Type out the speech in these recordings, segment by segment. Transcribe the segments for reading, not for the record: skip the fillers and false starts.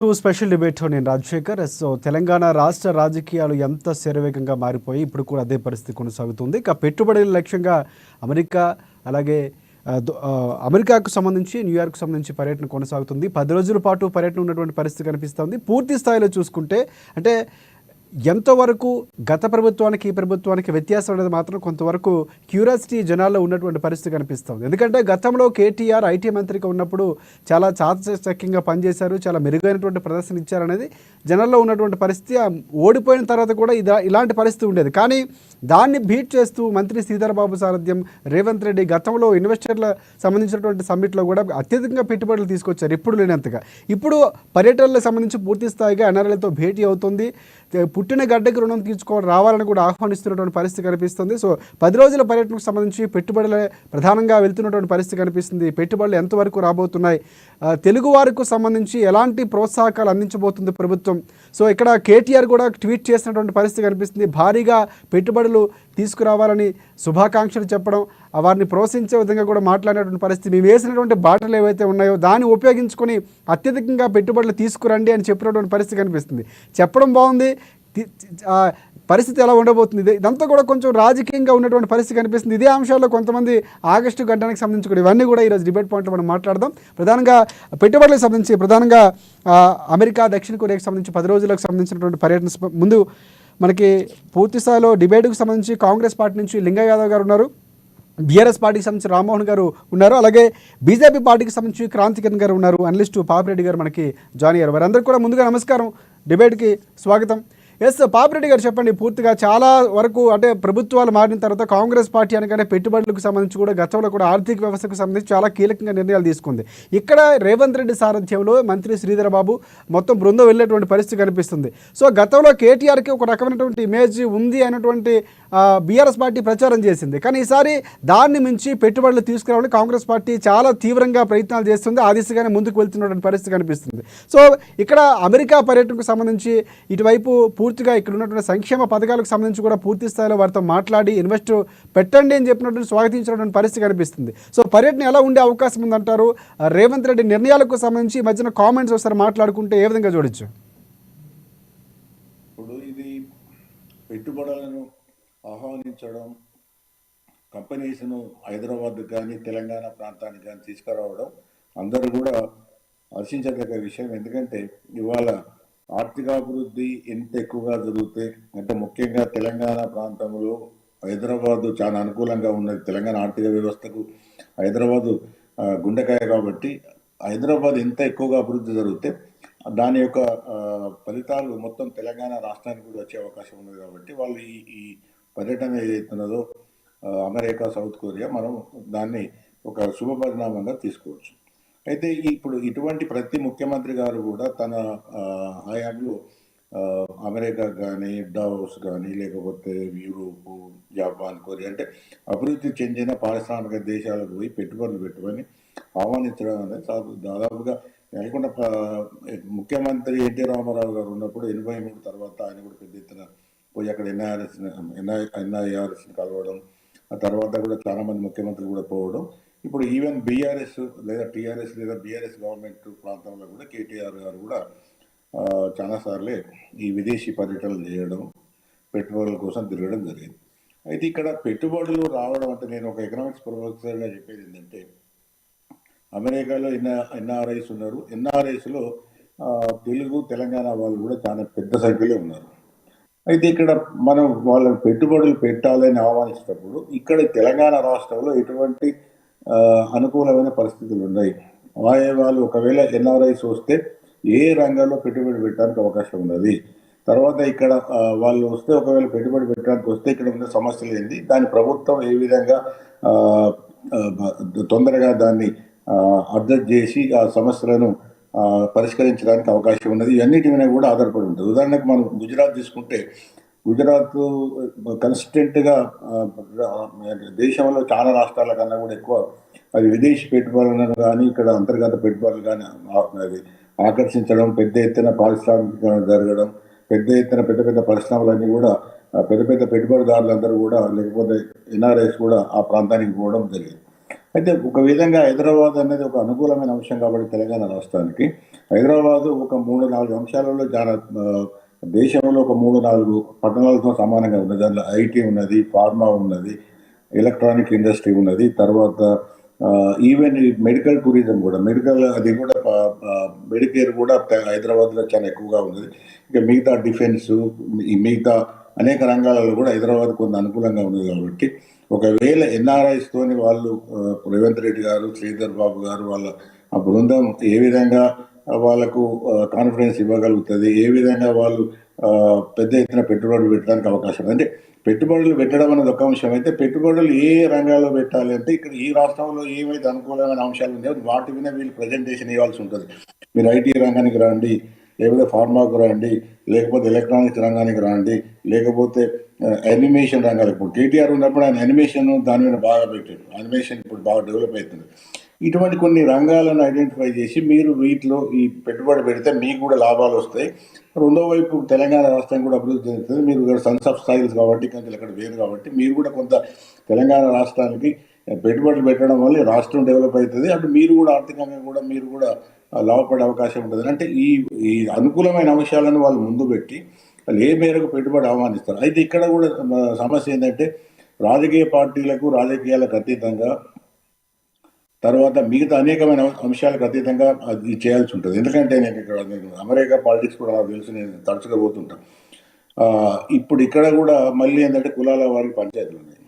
Special debate నేను Rajasekhar. So Telangana రాష్ట్ర రాజకీయాలు ఎంత శరవేగంగా మారిపోయి ఇప్పుడు కూడా అదే పరిస్థితి కొనసాగుతుంది. ఇక పెట్టుబడుల లక్ష్యంగా అమెరికా అలాగే అమెరికాకు సంబంధించి న్యూయార్క్ సంబంధించి పర్యటన కొనసాగుతుంది. 10 రోజుల పాటు పర్యటన ఉన్నటువంటి పరిస్థితి కనిపిస్తుంది. పూర్తి స్థాయిలో చూసుకుంటే అంటే ఎంతవరకు గత ప్రభుత్వానికి ఈ ప్రభుత్వానికి వ్యత్యాసం అనేది మాత్రం కొంతవరకు క్యూరియాసిటీ జనాల్లో ఉన్నటువంటి పరిస్థితి కనిపిస్తుంది. ఎందుకంటే గతంలో కేటీఆర్ ఐటీ మంత్రిగా ఉన్నప్పుడు చాలా చాకచక్యంగా పనిచేశారు, చాలా మెరుగైనటువంటి ప్రదర్శన ఇచ్చారనేది జనాల్లో ఉన్నటువంటి పరిస్థితి. ఓడిపోయిన తర్వాత కూడా ఇలాంటి పరిస్థితి ఉండేది. కానీ దాన్ని బీట్ చేస్తూ మంత్రి శ్రీధర్ బాబు సారథ్యం రేవంత్ రెడ్డి గతంలో ఇన్వెస్టర్ల సంబంధించినటువంటి సమ్మిట్లో కూడా అత్యధికంగా పెట్టుబడులు తీసుకొచ్చారు, ఎప్పుడు లేనంతగా. ఇప్పుడు పర్యటనలకు సంబంధించి పూర్తి స్థాయిగా ఎన్ఆర్ఎల్తో భేటీ అవుతుంది. పుట్టిన గడ్డకి రుణం తీర్చుకోవడం రావాలని కూడా ఆహ్వానిస్తున్నటువంటి పరిస్థితి కనిపిస్తుంది. సో 10 రోజుల పర్యటనకు సంబంధించి పెట్టుబడులే ప్రధానంగా వెళ్తున్నటువంటి పరిస్థితి కనిపిస్తుంది. పెట్టుబడులు ఎంతవరకు రాబోతున్నాయి, తెలుగు వారికి సంబంధించి ఎలాంటి ప్రోత్సాహకాలు అందించబోతుంది ప్రభుత్వం. సో ఇక్కడ కేటీఆర్ కూడా ట్వీట్ చేసినటువంటి పరిస్థితి కనిపిస్తుంది. భారీగా పెట్టుబడులు తీసుకురావాలని శుభాకాంక్షలు చెప్పడం, వారిని ప్రోత్సహించే విధంగా కూడా మాట్లాడినటువంటి పరిస్థితి. మేము వేసినటువంటి బాటలు ఏవైతే ఉన్నాయో దాన్ని ఉపయోగించుకొని అత్యధికంగా పెట్టుబడులు తీసుకురండి అని చెప్పినటువంటి పరిస్థితి కనిపిస్తుంది. చెప్పడం బాగుంది, పరిస్థితి ఎలా ఉండబోతుంది, ఇదంతా కూడా కొంచెం రాజకీయంగా ఉన్నటువంటి పరిస్థితి కనిపిస్తుంది. ఇదే అంశాల్లో కొంతమంది ఆగస్టు గంటానికి సంబంధించి కూడా ఇవన్నీ కూడా ఈరోజు డిబేట్ పాయింట్లో మనం మాట్లాడదాం. ప్రధానంగా పెట్టుబడులకు సంబంధించి ప్రధానంగా అమెరికా, దక్షిణ కొరియాకి సంబంధించి 10 రోజులకు సంబంధించినటువంటి పర్యటన ముందు మనకి పూర్తి స్థాయిలో డిబేట్కు సంబంధించి కాంగ్రెస్ పార్టీ నుంచి లింగయ్య యాదవ్ గారు ఉన్నారు, బీఆర్ఎస్ పార్టీకి సంబంధించి రామ్మోహన్ గారు ఉన్నారు, అలాగే బీజేపీ పార్టీకి సంబంధించి క్రాంతికిరణ్ గారు ఉన్నారు, అనలిస్టు పాపిరెడ్డి గారు మనకి జాయిన్ అయ్యారు. వారందరికీ కూడా ముందుగా నమస్కారం, డిబేట్కి స్వాగతం. ఎస్ పాపిరెడ్డి గారు చెప్పండి, పూర్తిగా చాలా వరకు అంటే ప్రభుత్వాలు మారిన తర్వాత కాంగ్రెస్ పార్టీ అనగానే పెట్టుబడులకు సంబంధించి కూడా గతంలో కూడా ఆర్థిక వ్యవస్థకు సంబంధించి చాలా కీలకంగా నిర్ణయాలు తీసుకుంది. ఇక్కడ రేవంత్ రెడ్డి సారథ్యంలో మంత్రి శ్రీధర్ బాబు మొత్తం బృందం వెళ్ళేటువంటి పరిస్థితి కనిపిస్తుంది. సో గతంలో కేటీఆర్కి ఒక రకమైనటువంటి ఇమేజ్ ఉంది అనేటువంటి బీఆర్ఎస్ పార్టీ ప్రచారం చేసింది. కానీ ఈసారి దాన్ని మించి పెట్టుబడులు తీసుకురావాలని కాంగ్రెస్ పార్టీ చాలా తీవ్రంగా ప్రయత్నాలు చేస్తుంది. ఆ దిశగానే ముందుకు వెళ్తున్నటువంటి పరిస్థితి కనిపిస్తుంది. సో ఇక్కడ అమెరికా పర్యటనకు సంబంధించి ఇటువైపు పూర్తిగా ఇక్కడ ఉన్నటువంటి సంక్షేమ పథకాలకు సంబంధించి కూడా పూర్తి స్థాయిలో వారితో మాట్లాడి ఇన్వెస్ట్ పెట్టండి అని చెప్పినటువంటి స్వాగతించినటువంటి పరిస్థితి కనిపిస్తుంది. సో పర్యటన ఎలా ఉండే అవకాశం ఉందంటారు? రేవంత్ రెడ్డి నిర్ణయాలకు సంబంధించి ఈ మధ్యన కామెంట్స్ ఒకసారి మాట్లాడుకుంటే ఏ విధంగా చూడొచ్చు? ఇప్పుడు ఇది పెట్టుబడులను ఆహ్వానించడం, కంపెనీస్ను హైదరాబాద్ కానీ తెలంగాణ ప్రాంతానికి కానీ తీసుకురావడం అందరూ కూడా హర్షించదగ్గ విషయం. ఎందుకంటే ఇవాళ ఆర్థికాభివృద్ధి ఎంత ఎక్కువగా జరుగుతాయి అంటే ముఖ్యంగా తెలంగాణ ప్రాంతంలో హైదరాబాదు చాలా అనుకూలంగా ఉన్నది. తెలంగాణ ఆర్థిక వ్యవస్థకు హైదరాబాదు గుండెకాయ కాబట్టి హైదరాబాద్ ఎంత ఎక్కువగా అభివృద్ధి జరిగితే దాని యొక్క ఫలితాలు మొత్తం తెలంగాణ రాష్ట్రానికి కూడా వచ్చే అవకాశం ఉన్నది. కాబట్టి వాళ్ళు ఈ పర్యటన ఏదైతున్నదో అమెరికా, సౌత్ కొరియా, మనం దాన్ని ఒక శుభ పరిణామంగా తీసుకోవచ్చు. అయితే ఇప్పుడు ఇటువంటి ప్రతి ముఖ్యమంత్రి గారు కూడా తన హయాంలో అమెరికా కానీ, డావోస్ కానీ, లేకపోతే యూరోపు, జపాన్, కొరియా అంటే అభివృద్ధి చెందిన పారిశ్రామిక దేశాలకు పోయి పెట్టుబడులు పెట్టుకొని ఆహ్వానించడం అనేది దాదాపుగా అనుకున్న ముఖ్యమంత్రి ఎన్టీ రామారావు గారు ఉన్నప్పుడు 83 తర్వాత ఆయన కూడా పెద్ద ఎత్తున పోయి అక్కడ ఎన్ఐఆర్ఎస్ని కలవడం, ఆ తర్వాత కూడా చాలామంది ముఖ్యమంత్రులు కూడా పోవడం. ఇప్పుడు ఈవెన్ బీఆర్ఎస్ లేదా టీఆర్ఎస్ లేదా బీఆర్ఎస్ గవర్నమెంట్ ప్రాంతంలో కూడా కేటీఆర్ గారు కూడా చాలాసార్లే ఈ విదేశీ పర్యటనలు చేయడం, పెట్టుబడుల కోసం తిరగడం జరిగింది. అయితే ఇక్కడ పెట్టుబడులు రావడం అంటే నేను ఒక ఎకనామిక్స్ ప్రొఫెసర్గా చెప్పేది ఏంటంటే అమెరికాలో ఎన్ఆర్ఐస్ ఉన్నారు. ఎన్ఆర్ఐస్లో తెలుగు, తెలంగాణ వాళ్ళు కూడా చాలా పెద్ద సంఖ్యలో ఉన్నారు. అయితే ఇక్కడ మనం వాళ్ళ పెట్టుబడులు పెట్టాలని ఆహ్వానించేటప్పుడు ఇక్కడ తెలంగాణ రాష్ట్రంలో ఎటువంటి అనుకూలమైన పరిస్థితులు ఉన్నాయి. వాళ్ళు ఒకవేళ ఎన్ఆర్ఐస్ వస్తే ఏ రంగంలో పెట్టుబడి పెట్టడానికి అవకాశం ఉన్నది, తర్వాత ఇక్కడ వాళ్ళు వస్తే ఒకవేళ పెట్టుబడి పెట్టడానికి వస్తే ఇక్కడ ఉన్న సమస్యలు ఏంది, దాని ప్రభుత్వం ఏ విధంగా తొందరగా దాన్ని అడ్జస్ట్ చేసి ఆ సమస్యలను పరిష్కరించడానికి అవకాశం ఉన్నది. ఇవన్నిటి మీద కూడా ఆధారపడి ఉంటుంది. ఉదాహరణకు మనం గుజరాత్ తీసుకుంటే గుజరాత్ కన్సిస్టెంట్గా దేశంలో చాలా రాష్ట్రాల కన్నా కూడా ఎక్కువ అది విదేశీ పెట్టుబడులను కానీ ఇక్కడ అంతర్గత పెట్టుబడులు కానీ అది ఆకర్షించడం, పెద్ద ఎత్తున పారిశ్రామికీకరణ జరగడం, పెద్ద ఎత్తున పెద్ద పెద్ద పరిశ్రమలన్నీ కూడా పెద్ద పెద్ద పెట్టుబడిదారులందరూ కూడా లేకపోతే ఎన్ఆర్ఐస్ కూడా ఆ ప్రాంతానికి పోవడం జరిగింది. అయితే ఒక విధంగా హైదరాబాద్ అనేది ఒక అనుకూలమైన అంశం కాబట్టి తెలంగాణ రాష్ట్రానికి హైదరాబాద్ ఒక 3-4 అంశాలలో చాలా దేశంలో ఒక 3-4 పట్టణాలతో సమానంగా ఉన్నది. దాంట్లో ఐటీ ఉన్నది, ఫార్మా ఉన్నది, ఎలక్ట్రానిక్ ఇండస్ట్రీ ఉన్నది, తర్వాత ఈవెన్ ఈ మెడికల్ టూరిజం కూడా మెడికల్ అది కూడా మెడికేర్ కూడా హైదరాబాద్లో చాలా ఎక్కువగా ఉన్నది. ఇక మిగతా డిఫెన్స్ ఈ మిగతా అనేక రంగాలలో కూడా హైదరాబాద్ కొంత అనుకూలంగా ఉన్నది. కాబట్టి ఒకవేళ ఎన్ఆర్ఐస్ తోని వాళ్ళు రేవంత్ రెడ్డి గారు, శ్రీధర్ బాబు గారు వాళ్ళ ఆ బృందం ఏ విధంగా వాళ్ళకు కాన్ఫిడెన్స్ ఇవ్వగలుగుతుంది, ఏ విధంగా వాళ్ళు పెద్ద ఎత్తున పెట్టుబడులు పెట్టడానికి అవకాశం ఉంది. అంటే పెట్టుబడులు పెట్టడం అనేది ఒక అంశం అయితే పెట్టుబడులు ఏ రంగాల్లో పెట్టాలి అంటే ఇక్కడ ఈ రాష్ట్రంలో ఏమైతే అనుకూలమైన అంశాలు ఉన్నాయో వాటి మీద వీళ్ళు ప్రజెంటేషన్ ఇవ్వాల్సి ఉంటుంది. మీరు ఐటీ రంగానికి రండి, లేకపోతే ఫార్మాకు రండి, లేకపోతే ఎలక్ట్రానిక్స్ రంగానికి రండి, లేకపోతే యానిమేషన్ రంగాలకు. ఇప్పుడు కేటీఆర్ ఉన్నప్పుడు ఆయన యానిమేషన్ దాని మీద బాగా పెట్టాడు. యానిమేషన్ ఇప్పుడు బాగా డెవలప్ అవుతుంది. ఇటువంటి కొన్ని రంగాలను ఐడెంటిఫై చేసి మీరు వీటిలో ఈ పెట్టుబడి పెడితే మీకు కూడా లాభాలు వస్తాయి. రెండో వైపు తెలంగాణ రాష్ట్రం కూడా అభివృద్ధి చెందుతుంది. మీరు కూడా సన్స్ ఆఫ్ స్టైల్స్ కాబట్టి కొంచెం ఇక్కడ వేరు కాబట్టి మీరు కూడా కొంత తెలంగాణ రాష్ట్రానికి పెట్టుబడులు పెట్టడం వల్ల రాష్ట్రం డెవలప్ అవుతుంది. అటు మీరు కూడా ఆర్థికంగా కూడా మీరు కూడా లాభపడే అవకాశం ఉంటుంది. అంటే ఈ ఈ అనుకూలమైన అంశాలను వాళ్ళు ముందు పెట్టి వాళ్ళు ఏ మేరకు పెట్టుబడి ఆహ్వానిస్తారు. అయితే ఇక్కడ కూడా సమస్య ఏంటంటే రాజకీయ పార్టీలకు రాజకీయాలకు అతీతంగా తర్వాత మిగతా అనేకమైన అంశాలకు అతీతంగా అది చేయాల్సి ఉంటుంది. ఎందుకంటే నేను అమెరికా పాలిటిక్స్ కూడా నాకు తెలుసు, నేను తరచుగా పోతుంటాను. ఇప్పుడు ఇక్కడ కూడా మళ్ళీ ఏంటంటే కులాల వారి పంచాయతీలు ఉన్నాయి.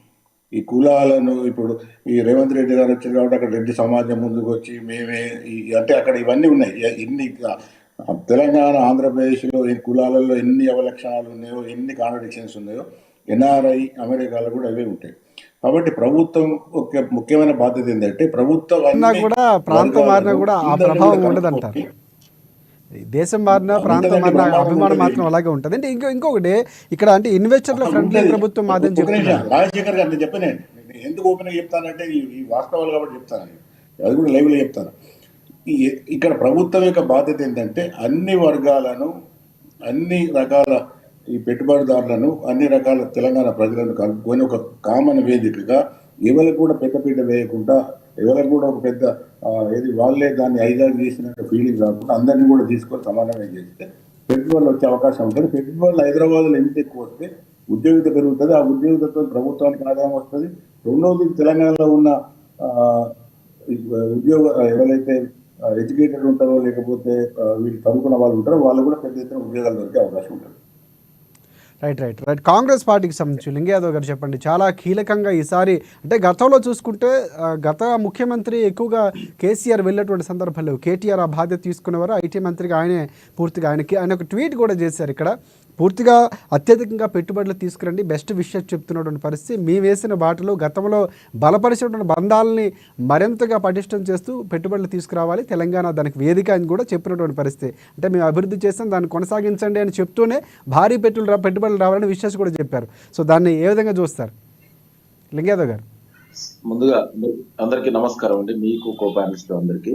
ఈ కులాలను ఇప్పుడు ఈ రేవంత్ రెడ్డి గారు వచ్చారు కాబట్టి అక్కడ రెడ్డి సమాజం ముందుకు వచ్చి మేమే అంటే అక్కడ ఇవన్నీ ఉన్నాయి. ఇన్ని తెలంగాణ ఆంధ్రప్రదేశ్లో ఈ కులాలలో ఎన్ని అవలక్షణాలు ఉన్నాయో, ఎన్ని కాంట్రడిక్షన్స్ ఉన్నాయో ఎన్ఆర్ఐ అమెరికాలో కూడా అవే ఉంటాయి. కాబట్టి ప్రభుత్వం ఒక ముఖ్యమైన బాధ్యత ఏంటంటే ప్రభుత్వం కూడా ప్రాంతం మారినా కూడా ఆ ప్రభావం ఉండదంటారు. దేశం మారినా ప్రాంతం మారినా అభిమానం మాత్రం అలాగే ఉంటుంది. అంటే ఇంకొకటి ఇక్కడ అంటే ఇన్వెస్టర్ల ఫ్రెండ్లీ ప్రభుత్వం మాదని చెప్తున్నారు రాజశేఖర్ గారు. నేను చెప్పాను, ఎందుకు ఓపెన్గా చెప్తానంటే ఈ వాస్తవాలు కాబట్టి చెప్తాను, అది కూడా లైవ్లో చెప్తాను. ఇక్కడ ప్రభుత్వం యొక్క బాధ్యత ఏంటంటే అన్ని వర్గాలను, అన్ని రకాల ఈ పెట్టుబడిదారులను, అన్ని రకాల తెలంగాణ ప్రజలను కలుపుకొని ఒక కామన్ వేదికగా ఎవరికి కూడా పెద్దపీట వేయకుండా, ఎవరికి కూడా ఒక పెద్ద ఏది వాళ్ళే దాన్ని హైజాక్ చేసినట్టు ఫీలింగ్ రాకుండా అందరినీ కూడా తీసుకొని సమానమే చేస్తే పెట్టుబడులు వచ్చే అవకాశం ఉంటుంది. పెట్టుబడులు హైదరాబాద్లో ఎంత ఎక్కువ వస్తే ఉద్యోగిత పెరుగుతుంది. ఆ ఉద్యోగితతో ప్రభుత్వానికి ఆదాయం వస్తుంది. రెండవది తెలంగాణలో ఉన్న ఉద్యోగ ఎవరైతే ఎడ్యుకేటెడ్ ఉంటారో లేకపోతే వీళ్ళు చదువుకున్న వాళ్ళు ఉంటారో వాళ్ళు కూడా పెద్ద ఎత్తున ఉద్యోగాలు దొరికే అవకాశం ఉంటుంది. రైట్. కాంగ్రెస్ పార్టీకి సంబంధించి లింగ యాదవ్ గారు చెప్పండి. చాలా కీలకంగా ఈసారి అంటే గతంలో చూసుకుంటే గత ముఖ్యమంత్రి ఎక్కువగా కేసీఆర్ వెళ్ళినటువంటి సందర్భాల్లో కేటీఆర్ ఆ బాధ్యత తీసుకునేవారు. ఐటీ మంత్రిగా పూర్తిగా ఆయన ఒక ట్వీట్ కూడా చేశారు. ఇక్కడ పూర్తిగా అత్యధికంగా పెట్టుబడులు తీసుకురండి, బెస్ట్ విషయం చెప్తున్నటువంటి పరిస్థితి. మీ వేసిన బాటలో గతంలో బలపరిచినటువంటి బంధాలని మరింతగా పటిష్టం చేస్తూ పెట్టుబడులు తీసుకురావాలి, తెలంగాణ దానికి వేదిక అని కూడా చెప్పినటువంటి పరిస్థితి. అంటే మేము అభివృద్ధి చేస్తాం, దాన్ని కొనసాగించండి అని చెప్తూనే భారీ పెట్టుబడులు రావాలని విశ్వాసం కూడా చెప్పారు. సో దాన్ని ఏ విధంగా చూస్తారు లింగ యాదవ్ గారు? ముందుగా అందరికీ నమస్కారం అండి, మీకు కోపానిస్తూ అందరికీ.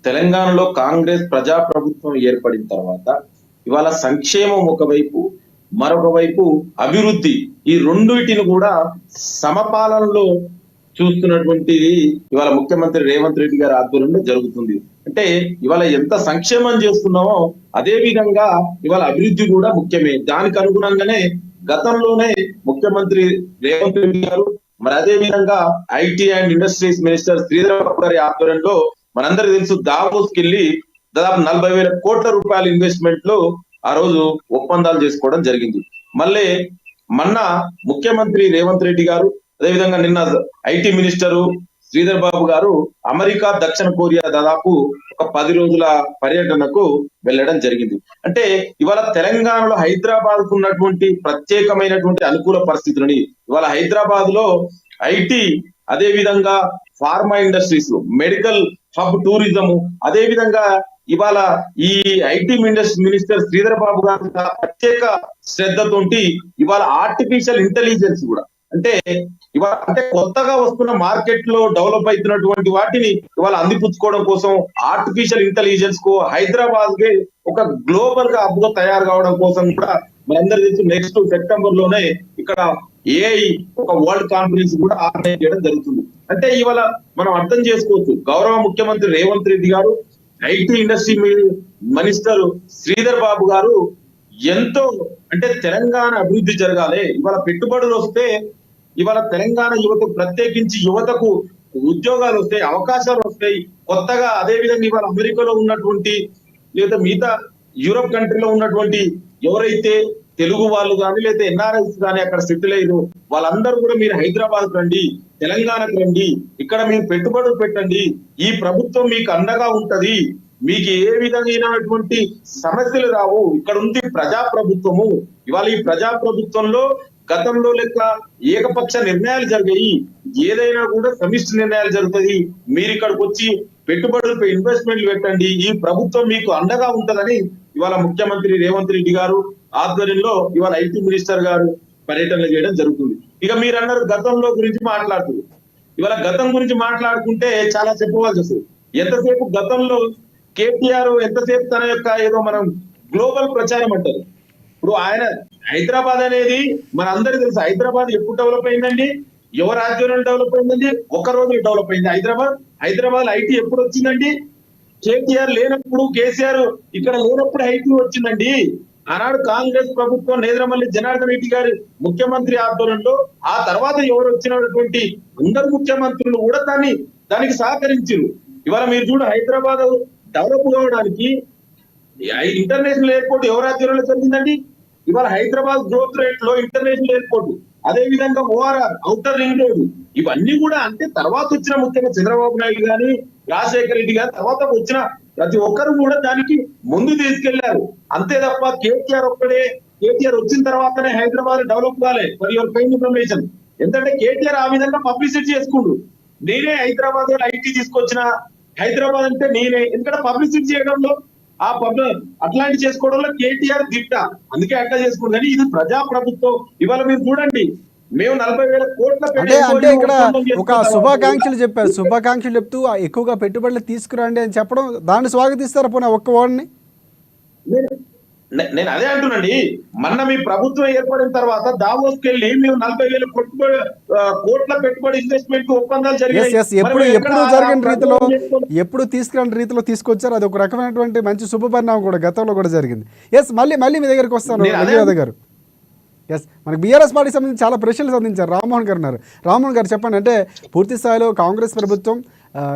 తెలంగాణలో కాంగ్రెస్ ప్రజాప్రభుత్వం ఏర్పడిన తర్వాత ఇవాళ సంక్షేమం ఒకవైపు, మరొక వైపు అభివృద్ధి, ఈ రెండింటిని కూడా సమపాలనలో చూస్తున్నటువంటి ఇవాళ ముఖ్యమంత్రి రేవంత్ రెడ్డి గారి ఆధ్వర్యంలో జరుగుతుంది. అంటే ఇవాళ ఎంత సంక్షేమం చేస్తున్నామో అదే విధంగా ఇవాళ అభివృద్ధి కూడా ముఖ్యమే. దానికి అనుగుణంగానే గతంలోనే ముఖ్యమంత్రి రేవంత్ రెడ్డి గారు, మరి అదే విధంగా IT and industries minister Sridhar Babu గారి ఆధ్వర్యంలో మనందరికీ తెలుసు దావోస్కి వెళ్ళి దాదాపు 40,000 కోట్ల రూపాయల ఇన్వెస్ట్మెంట్ లో ఆ రోజు ఒప్పందాలు చేసుకోవడం జరిగింది. మళ్ళీ మొన్న ముఖ్యమంత్రి రేవంత్ రెడ్డి గారు, అదేవిధంగా నిన్న ఐటీ మినిస్టరు శ్రీధర్ బాబు గారు అమెరికా, దక్షిణ కొరియా దాదాపు ఒక 10 రోజుల పర్యటనకు వెళ్ళడం జరిగింది. అంటే ఇవాళ తెలంగాణలో హైదరాబాద్ కు ఉన్నటువంటి ప్రత్యేకమైనటువంటి అనుకూల పరిస్థితులని ఇవాళ హైదరాబాద్ లో ఐటీ, అదే విధంగా pharma industries, medical hub, tourism, అదే విధంగా ఇవాళ ఈ ఐటీ మినిస్టర్ శ్రీధర్ బాబు గారు ప్రత్యేక శ్రద్ధతోటి ఇవాళ ఆర్టిఫిషియల్ ఇంటెలిజెన్స్ కూడా అంటే ఇవాళ అంటే కొత్తగా వస్తున్న మార్కెట్ లో డెవలప్ అవుతున్నటువంటి వాటిని ఇవాళ అందిపుచ్చుకోవడం కోసం ఆర్టిఫిషియల్ ఇంటెలిజెన్స్ కు హైదరాబాద్ కి ఒక గ్లోబల్ గా హబ్ గా తయారు కావడం కోసం కూడా మనందరూ తెలుసు నెక్స్ట్ సెప్టెంబర్ లోనే ఇక్కడ ఏఐ ఒక వరల్డ్ కాన్ఫరెన్స్ కూడా ఆర్గనైజ్ చేయడం జరుగుతుంది. అంటే ఇవాళ మనం అర్థం చేసుకోవచ్చు. గౌరవ ముఖ్యమంత్రి రేవంత్ రెడ్డి గారు, ఐటీ ఇండస్ట్రీ మినిస్టర్ శ్రీధర్ బాబు గారు ఎంతో అంటే తెలంగాణ అభివృద్ధి జరగాలి, ఇవాళ పెట్టుబడులు వస్తే ఇవాళ తెలంగాణ యువతకు ప్రత్యేకించి యువతకు ఉద్యోగాలు వస్తాయి, అవకాశాలు వస్తాయి. కొత్తగా అదే విధంగా ఇవాళ అమెరికాలో ఉన్నటువంటి లేదా మిగతా యూరోప్ కంట్రీలో ఉన్నటువంటి ఎవరైతే తెలుగు వాళ్ళు కానీ లేదా ఎన్ఆర్ఐస్ కానీ అక్కడ సెటిల్ అయ్యారు, వాళ్ళందరూ కూడా మీరు హైదరాబాద్ రండి, తెలంగాణకు రండి, ఇక్కడ మీరు పెట్టుబడులు పెట్టండి, ఈ ప్రభుత్వం మీకు అండగా ఉంటది, మీకు ఏ విధమైనటువంటి సమస్యలు రావు, ఇక్కడ ఉంది ప్రజా ప్రభుత్వము. ఇవాళ ఈ ప్రజా ప్రభుత్వంలో గతంలో లెక్క ఏకపక్ష నిర్ణయాలు జరిగాయి, ఏదైనా కూడా సమిష్టి నిర్ణయాలు జరుగుతుంది. మీరు ఇక్కడికి వచ్చి పెట్టుబడులపై ఇన్వెస్ట్మెంట్లు పెట్టండి, ఈ ప్రభుత్వం మీకు అండగా ఉంటదని ఇవాళ ముఖ్యమంత్రి రేవంత్ రెడ్డి గారు ఆధ్వర్యంలో ఇవాళ ఐటీ మినిస్టర్ గారు పర్యటనలు చేయడం జరుగుతుంది. ఇక మీరు అన్నారు గతంలో గురించి మాట్లాడుతుంది. ఇవాళ గతం గురించి మాట్లాడుకుంటే చాలా చెప్పవలసి వస్తుంది. ఎంతసేపు గతంలో కేటీఆర్ ఎంతసేపు తన యొక్క ఏదో మనం గ్లోబల్ ప్రచారం అంటారు. ఇప్పుడు ఆయన హైదరాబాద్ అనేది మన అందరికీ తెలుసు. హైదరాబాద్ ఎప్పుడు డెవలప్ అయిందండి? ఎవరి రాజ్యంలో డెవలప్ అయిందండి? ఒక రోజు డెవలప్ అయింది హైదరాబాద్ ఐటీ ఎప్పుడు వచ్చిందండి? కేటీఆర్ లేనప్పుడు, కేసీఆర్ ఇక్కడ లేనప్పుడు ఐటీ వచ్చిందండి. ఆనాడు కాంగ్రెస్ ప్రభుత్వం నేదురమల్లి జనార్దన్ రెడ్డి గారి ముఖ్యమంత్రి ఆధ్వర్యంలో, ఆ తర్వాత ఎవరు వచ్చినటువంటి అందరు ముఖ్యమంత్రులు కూడా దానికి సహకరించారు. ఇవాళ మీరు చూడ హైదరాబాద్ డెవలప్ కావడానికి ఇంటర్నేషనల్ ఎయిర్పోర్ట్ ఎవరి ఆధ్వర్యంలో జరిగిందండి? ఇవాళ హైదరాబాద్ గ్రోత్ రేట్ లో ఇంటర్నేషనల్ ఎయిర్పోర్ట్, అదే విధంగా ఓఆర్ఆర్, ఔటర్ రింగ్ రోడ్, ఇవన్నీ కూడా అంటే తర్వాత వచ్చిన ముఖ్యంగా చంద్రబాబు నాయుడు గాని రాజశేఖర రెడ్డి గారి తర్వాత వచ్చిన ప్రతి ఒక్కరు కూడా దానికి ముందు తీసుకెళ్లారు. అంతే తప్ప కేటీఆర్ వచ్చిన తర్వాతనే హైదరాబాద్ డెవలప్ కాలే. ఫర్ యువర్ కైండ్ ఇన్ఫర్మేషన్, ఎందుకంటే కేటీఆర్ ఆ విధంగా పబ్లిసిటీ చేసుకుండ్రు. నేనే హైదరాబాద్ లో ఐటీ తీసుకొచ్చిన, హైదరాబాద్ అంటే నేనే, ఎందుకంటే పబ్లిసిటీ చేయడంలో అట్లాంటి చేసుకోవడంలో కేటీఆర్ దిట్ట, అందుకే అట్లా చేసుకుంది. కానీ ఇది ప్రజా ప్రభుత్వం. ఇవాళ మీరు చూడండి, మేము 40,000 కోట్ల అంటే ఇక్కడ ఒక శుభాకాంక్షలు చెప్పారు. శుభాకాంక్షలు చెప్తూ ఎక్కువగా పెట్టుబడులు తీసుకురండి అని చెప్పడం, దాన్ని స్వాగతిస్తారు పోనీ ఒక్క వాడిని? నేను అదే అంటున్నాండి. మొన్న మీ ప్రభుత్వం ఏర్పడిన తర్వాత దావోస్కి వెళ్ళి మేము 40,000 కోట్ల పెట్టుబడి ఇన్వెస్ట్మెంట్ ఒప్పందాలు జరిగాయి. ఎప్పుడు తీసుకురాని రీతిలో తీసుకొచ్చారు. అది ఒక రకమైనటువంటి మంచి శుభపరిణామం కూడా గతంలో కూడా జరిగింది. మళ్ళీ మీ దగ్గరికి వస్తాను వెంకయ్య గారు. మనకి బీఆర్ఎస్ పార్టీకి సంబంధించి చాలా ప్రశ్నలు సంధించారు. రామ్మోహన్ గారు ఉన్నారు. రామ్మోహన్ గారు చెప్పండి, అంటే పూర్తి స్థాయిలో కాంగ్రెస్ ప్రభుత్వం,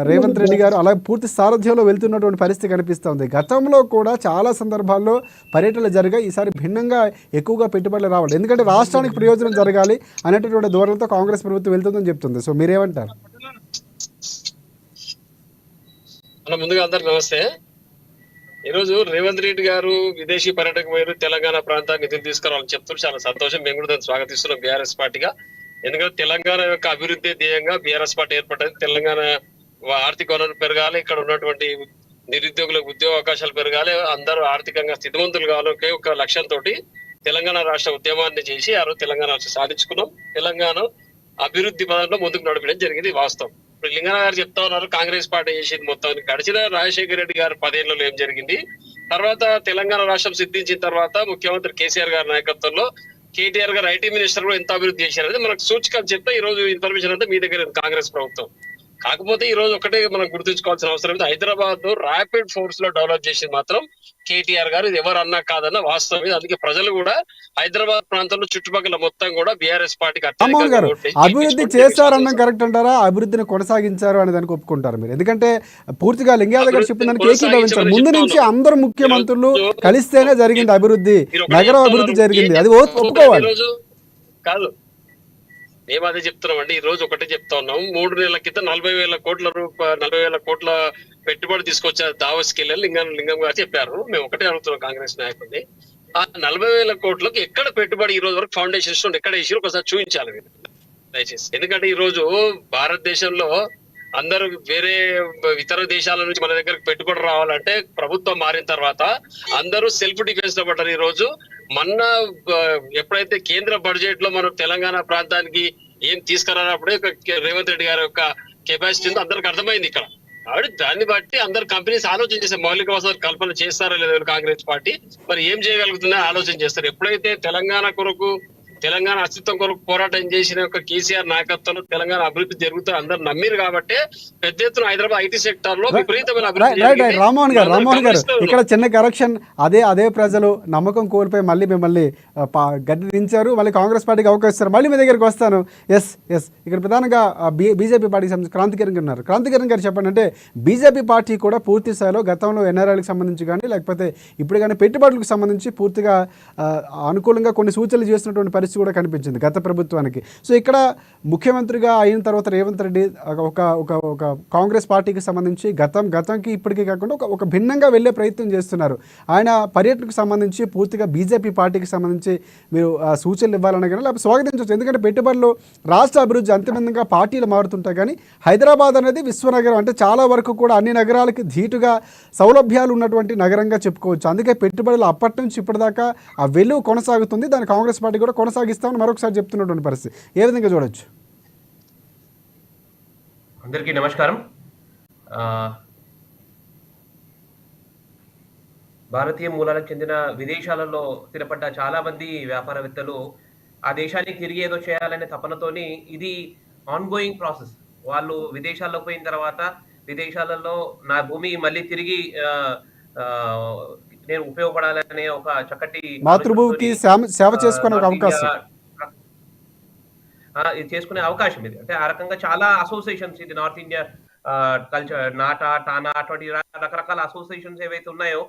రేవంత్ రెడ్డి గారు అలా పూర్తి సారథ్యంలో వెళ్తున్నటువంటి పరిస్థితి కనిపిస్తూ ఉంది. గతంలో కూడా చాలా సందర్భాల్లో పర్యటనలు జరిగాయి. ఈసారి భిన్నంగా ఎక్కువగా పెట్టుబడులు రావాలి, ఎందుకంటే రాష్ట్రానికి ప్రయోజనం జరగాలి అనేటటువంటి ధోరణితో కాంగ్రెస్ ప్రభుత్వం వెళ్తుందని చెప్తుంది. సో మీరేమంటారు? ముందుగా అందరికి నమస్తే. ఈరోజు రేవంత్ రెడ్డి గారు విదేశీ పర్యటనకు పోయారు, తెలంగాణ ప్రాంతాన్ని నిధులు తీసుకురావాలని చెప్తున్నారు. చాలా సంతోషం. మేము కూడా దాన్ని స్వాగతిస్తున్నాం బీఆర్ఎస్ పార్టీగా. ఎందుకంటే తెలంగాణ యొక్క అభివృద్ధి ధ్యేయంగా బీఆర్ఎస్ పార్టీ ఏర్పడ్డది. తెలంగాణ ఆర్థిక వనరులు పెరగాలి, ఇక్కడ ఉన్నటువంటి నిరుద్యోగులకు ఉద్యోగ అవకాశాలు పెరగాలి, అందరూ ఆర్థికంగా స్థితిమంతులు కావాలి ఒక లక్ష్యంతో తెలంగాణ రాష్ట్ర ఉద్యమాన్ని చేసి ఆ రోజు తెలంగాణ రాష్ట్రం సాధించుకున్నాం. తెలంగాణ అభివృద్ధి పదంలో ముందుకు నడపడం జరిగింది, వాస్తవం. ఇప్పుడు లింగన్న గారు చెప్తా ఉన్నారు కాంగ్రెస్ పార్టీ చేసేది మొత్తం. గడిచిన రాజశేఖర రెడ్డి గారు 10 ఏళ్లలో ఏం జరిగింది, తర్వాత తెలంగాణ రాష్ట్రం సిద్ధించిన తర్వాత ముఖ్యమంత్రి కేసీఆర్ గారి నాయకత్వంలో కేటీఆర్ గారు ఐటీ మినిస్టర్ కూడా ఎంత అభివృద్ధి చేశారు అనేది మనకు సూచికలు చెప్తే ఈ రోజు ఇన్ఫర్మేషన్ అంతా మీ దగ్గర కాంగ్రెస్ ప్రభుత్వం. కాకపోతే ఈ రోజు ఒకటే మనం గుర్తుంచుకోవాల్సిన అవసరం ఉంది, హైదరాబాద్ ర్యాపిడ్ ఫోర్స్ లో డెవలప్ చేసింది మాత్రం కేటీఆర్ గారు. ఇది ఎవరు అన్నా కాదన్న వాస్తవం ఇది. అందుకే ప్రజలు కూడా హైదరాబాద్ ప్రాంతంలో చుట్టుపక్కల మొత్తం కూడా బీఆర్ఎస్ పార్టీకి అభివృద్ధి చేశారన్న కరెక్ట్ అంటారా? అభివృద్ధిని కొనసాగించారు అని దానికి ఒప్పుకుంటారు మీరు? ఎందుకంటే పూర్తిగా లింగయ్య గారు చెప్పిన దానికి ఏకీభవించారు. ముందు నుంచి అందరు ముఖ్యమంత్రులు కలిస్తేనే జరిగింది అభివృద్ధి, నగరం అభివృద్ధి జరిగింది, అది ఒప్పుకోవాలి. కాదు, మేము అదే చెప్తున్నాం అండి. ఈ రోజు ఒకటే చెప్తా ఉన్నాం, 3 నెలల క్రితం 40,000 కోట్ల పెట్టుబడి తీసుకొచ్చారు దావోస్కి వెళ్ళి లింగం గారు చెప్పారు. మేము ఒకటే అడుగుతున్నాం కాంగ్రెస్ నాయకుడిని, ఆ 40,000 కోట్లకు ఎక్కడ పెట్టుబడి ఈ రోజు వరకు ఫౌండేషన్ స్టోన్ ఎక్కడ వేసి ఒకసారి చూపించాలి మీరు దయచేసి. ఎందుకంటే ఈ రోజు భారతదేశంలో అందరూ వేరే ఇతర దేశాల నుంచి మన దగ్గరకు పెట్టుబడి రావాలంటే ప్రభుత్వం మారిన తర్వాత అందరూ సెల్ఫ్ డిఫెన్స్ లో పడ్డారు. ఈ రోజు మొన్న ఎప్పుడైతే కేంద్ర బడ్జెట్ లో మనం తెలంగాణ ప్రాంతానికి ఏం తీసుకురానప్పుడే రేవంత్ రెడ్డి గారి యొక్క కెపాసిటీ ఉందో అందరికి అర్థమైంది ఇక్కడ. కాబట్టి దాన్ని బట్టి అందరు కంపెనీస్ ఆలోచన చేసే మౌలిక వసతులు కల్పన చేస్తారో లేదో కాంగ్రెస్ పార్టీ మరి ఏం చేయగలుగుతుందో ఆలోచన చేస్తారు. ఎప్పుడైతే తెలంగాణ కొరకు తెలంగాణ అస్తిత్వం కొరకు పోరాటం చేసిన యొక్క కేసీఆర్ నాయకత్వంలో తెలంగాణ అభివృద్ధి జరుగుతుంది అందరు నమ్మిరు కాబట్టి పెద్ద ఎత్తున హైదరాబాద్ ఐటీ సెక్టర్ లో విపరీతమైన అభివృద్ధి జరిగింది. రామ్మోహన్ గారు గమనిస్తూ ఇక్కడ చిన్న కరెక్షన్, అదే ప్రజలు నమ్మకం కోల్పోయి మళ్ళీ మిమ్మల్ని గద్దె దించారు, మళ్ళీ కాంగ్రెస్ పార్టీకి అవకాశం ఇస్తారు. మళ్ళీ మీ దగ్గరికి వస్తాను. ఎస్ ఇక్కడ ప్రధానంగా బీజేపీ పార్టీకి సంబంధించి క్రాంతికిరణ్ గారు ఉన్నారు. క్రాంతికిరణ్ గారు చెప్పండి, అంటే బీజేపీ పార్టీ కూడా పూర్తి స్థాయిలో గతంలో ఎన్ఆర్ఐలకు సంబంధించి కానీ లేకపోతే ఇప్పుడు కానీ పెట్టుబడులకు సంబంధించి పూర్తిగా అనుకూలంగా కొన్ని సూచనలు చేస్తున్నటువంటి పరిస్థితి కూడా కనిపించింది గత ప్రభుత్వానికి. సో ఇక్కడ ముఖ్యమంత్రిగా అయిన తర్వాత రేవంత్ రెడ్డి ఒక కాంగ్రెస్ పార్టీకి సంబంధించి గతంకి ఇప్పటికీ కాకుండా ఒక భిన్నంగా వెళ్ళే ప్రయత్నం చేస్తున్నారు. ఆయన పర్యటనకు సంబంధించి పూర్తిగా బీజేపీ పార్టీకి సంబంధించి మీరు సూచనలు ఇవ్వాలన్నా కానీ లేకపోతే స్వాగతించవచ్చు. ఎందుకంటే పెట్టుబడులు రాష్ట్ర అభివృద్ధి అంతిమంగా పార్టీలు మారుతుంటాయి, కానీ హైదరాబాద్ అనేది విశ్వనగరం, అంటే చాలా వరకు కూడా అన్ని నగరాలకి ధీటుగా సౌలభ్యాలు ఉన్నటువంటి నగరంగా చెప్పుకోవచ్చు. అందుకే పెట్టుబడులు అప్పటి నుంచి ఇప్పటిదాకా ఆ వెలుగు కొనసాగుతుంది. దాన్ని కాంగ్రెస్ పార్టీ కూడా కొనసాగిస్తామని మరొకసారి చెప్తున్నటువంటి పరిస్థితి ఏ విధంగా చూడొచ్చు? అందరికీ నమస్కారం. భారతీయ మూలాలకు చెందిన విదేశాలలో స్థిరపడ్డ చాలా మంది వ్యాపారవేత్తలు ఆ దేశానికి తిరిగి ఏదో చేయాలనే తపనతోని ఇది ఆన్గోయింగ్ ప్రాసెస్. వాళ్ళు విదేశాల్లో పోయిన తర్వాత విదేశాలలో నా భూమి మళ్ళీ తిరిగి నేను ఉపయోగపడాలనే ఒక చక్కటి మాతృభూమికి సేవ చేసుకునే అవకాశం ఇది చేసుకునే అవకాశం ఇది. అంటే ఆ రకంగా చాలా అసోసియేషన్స్, ఇది నార్త్ ఇండియా కల్చర్, నాటా, టానా, అటువంటి రకరకాల అసోసియేషన్స్ ఏవైతే ఉన్నాయో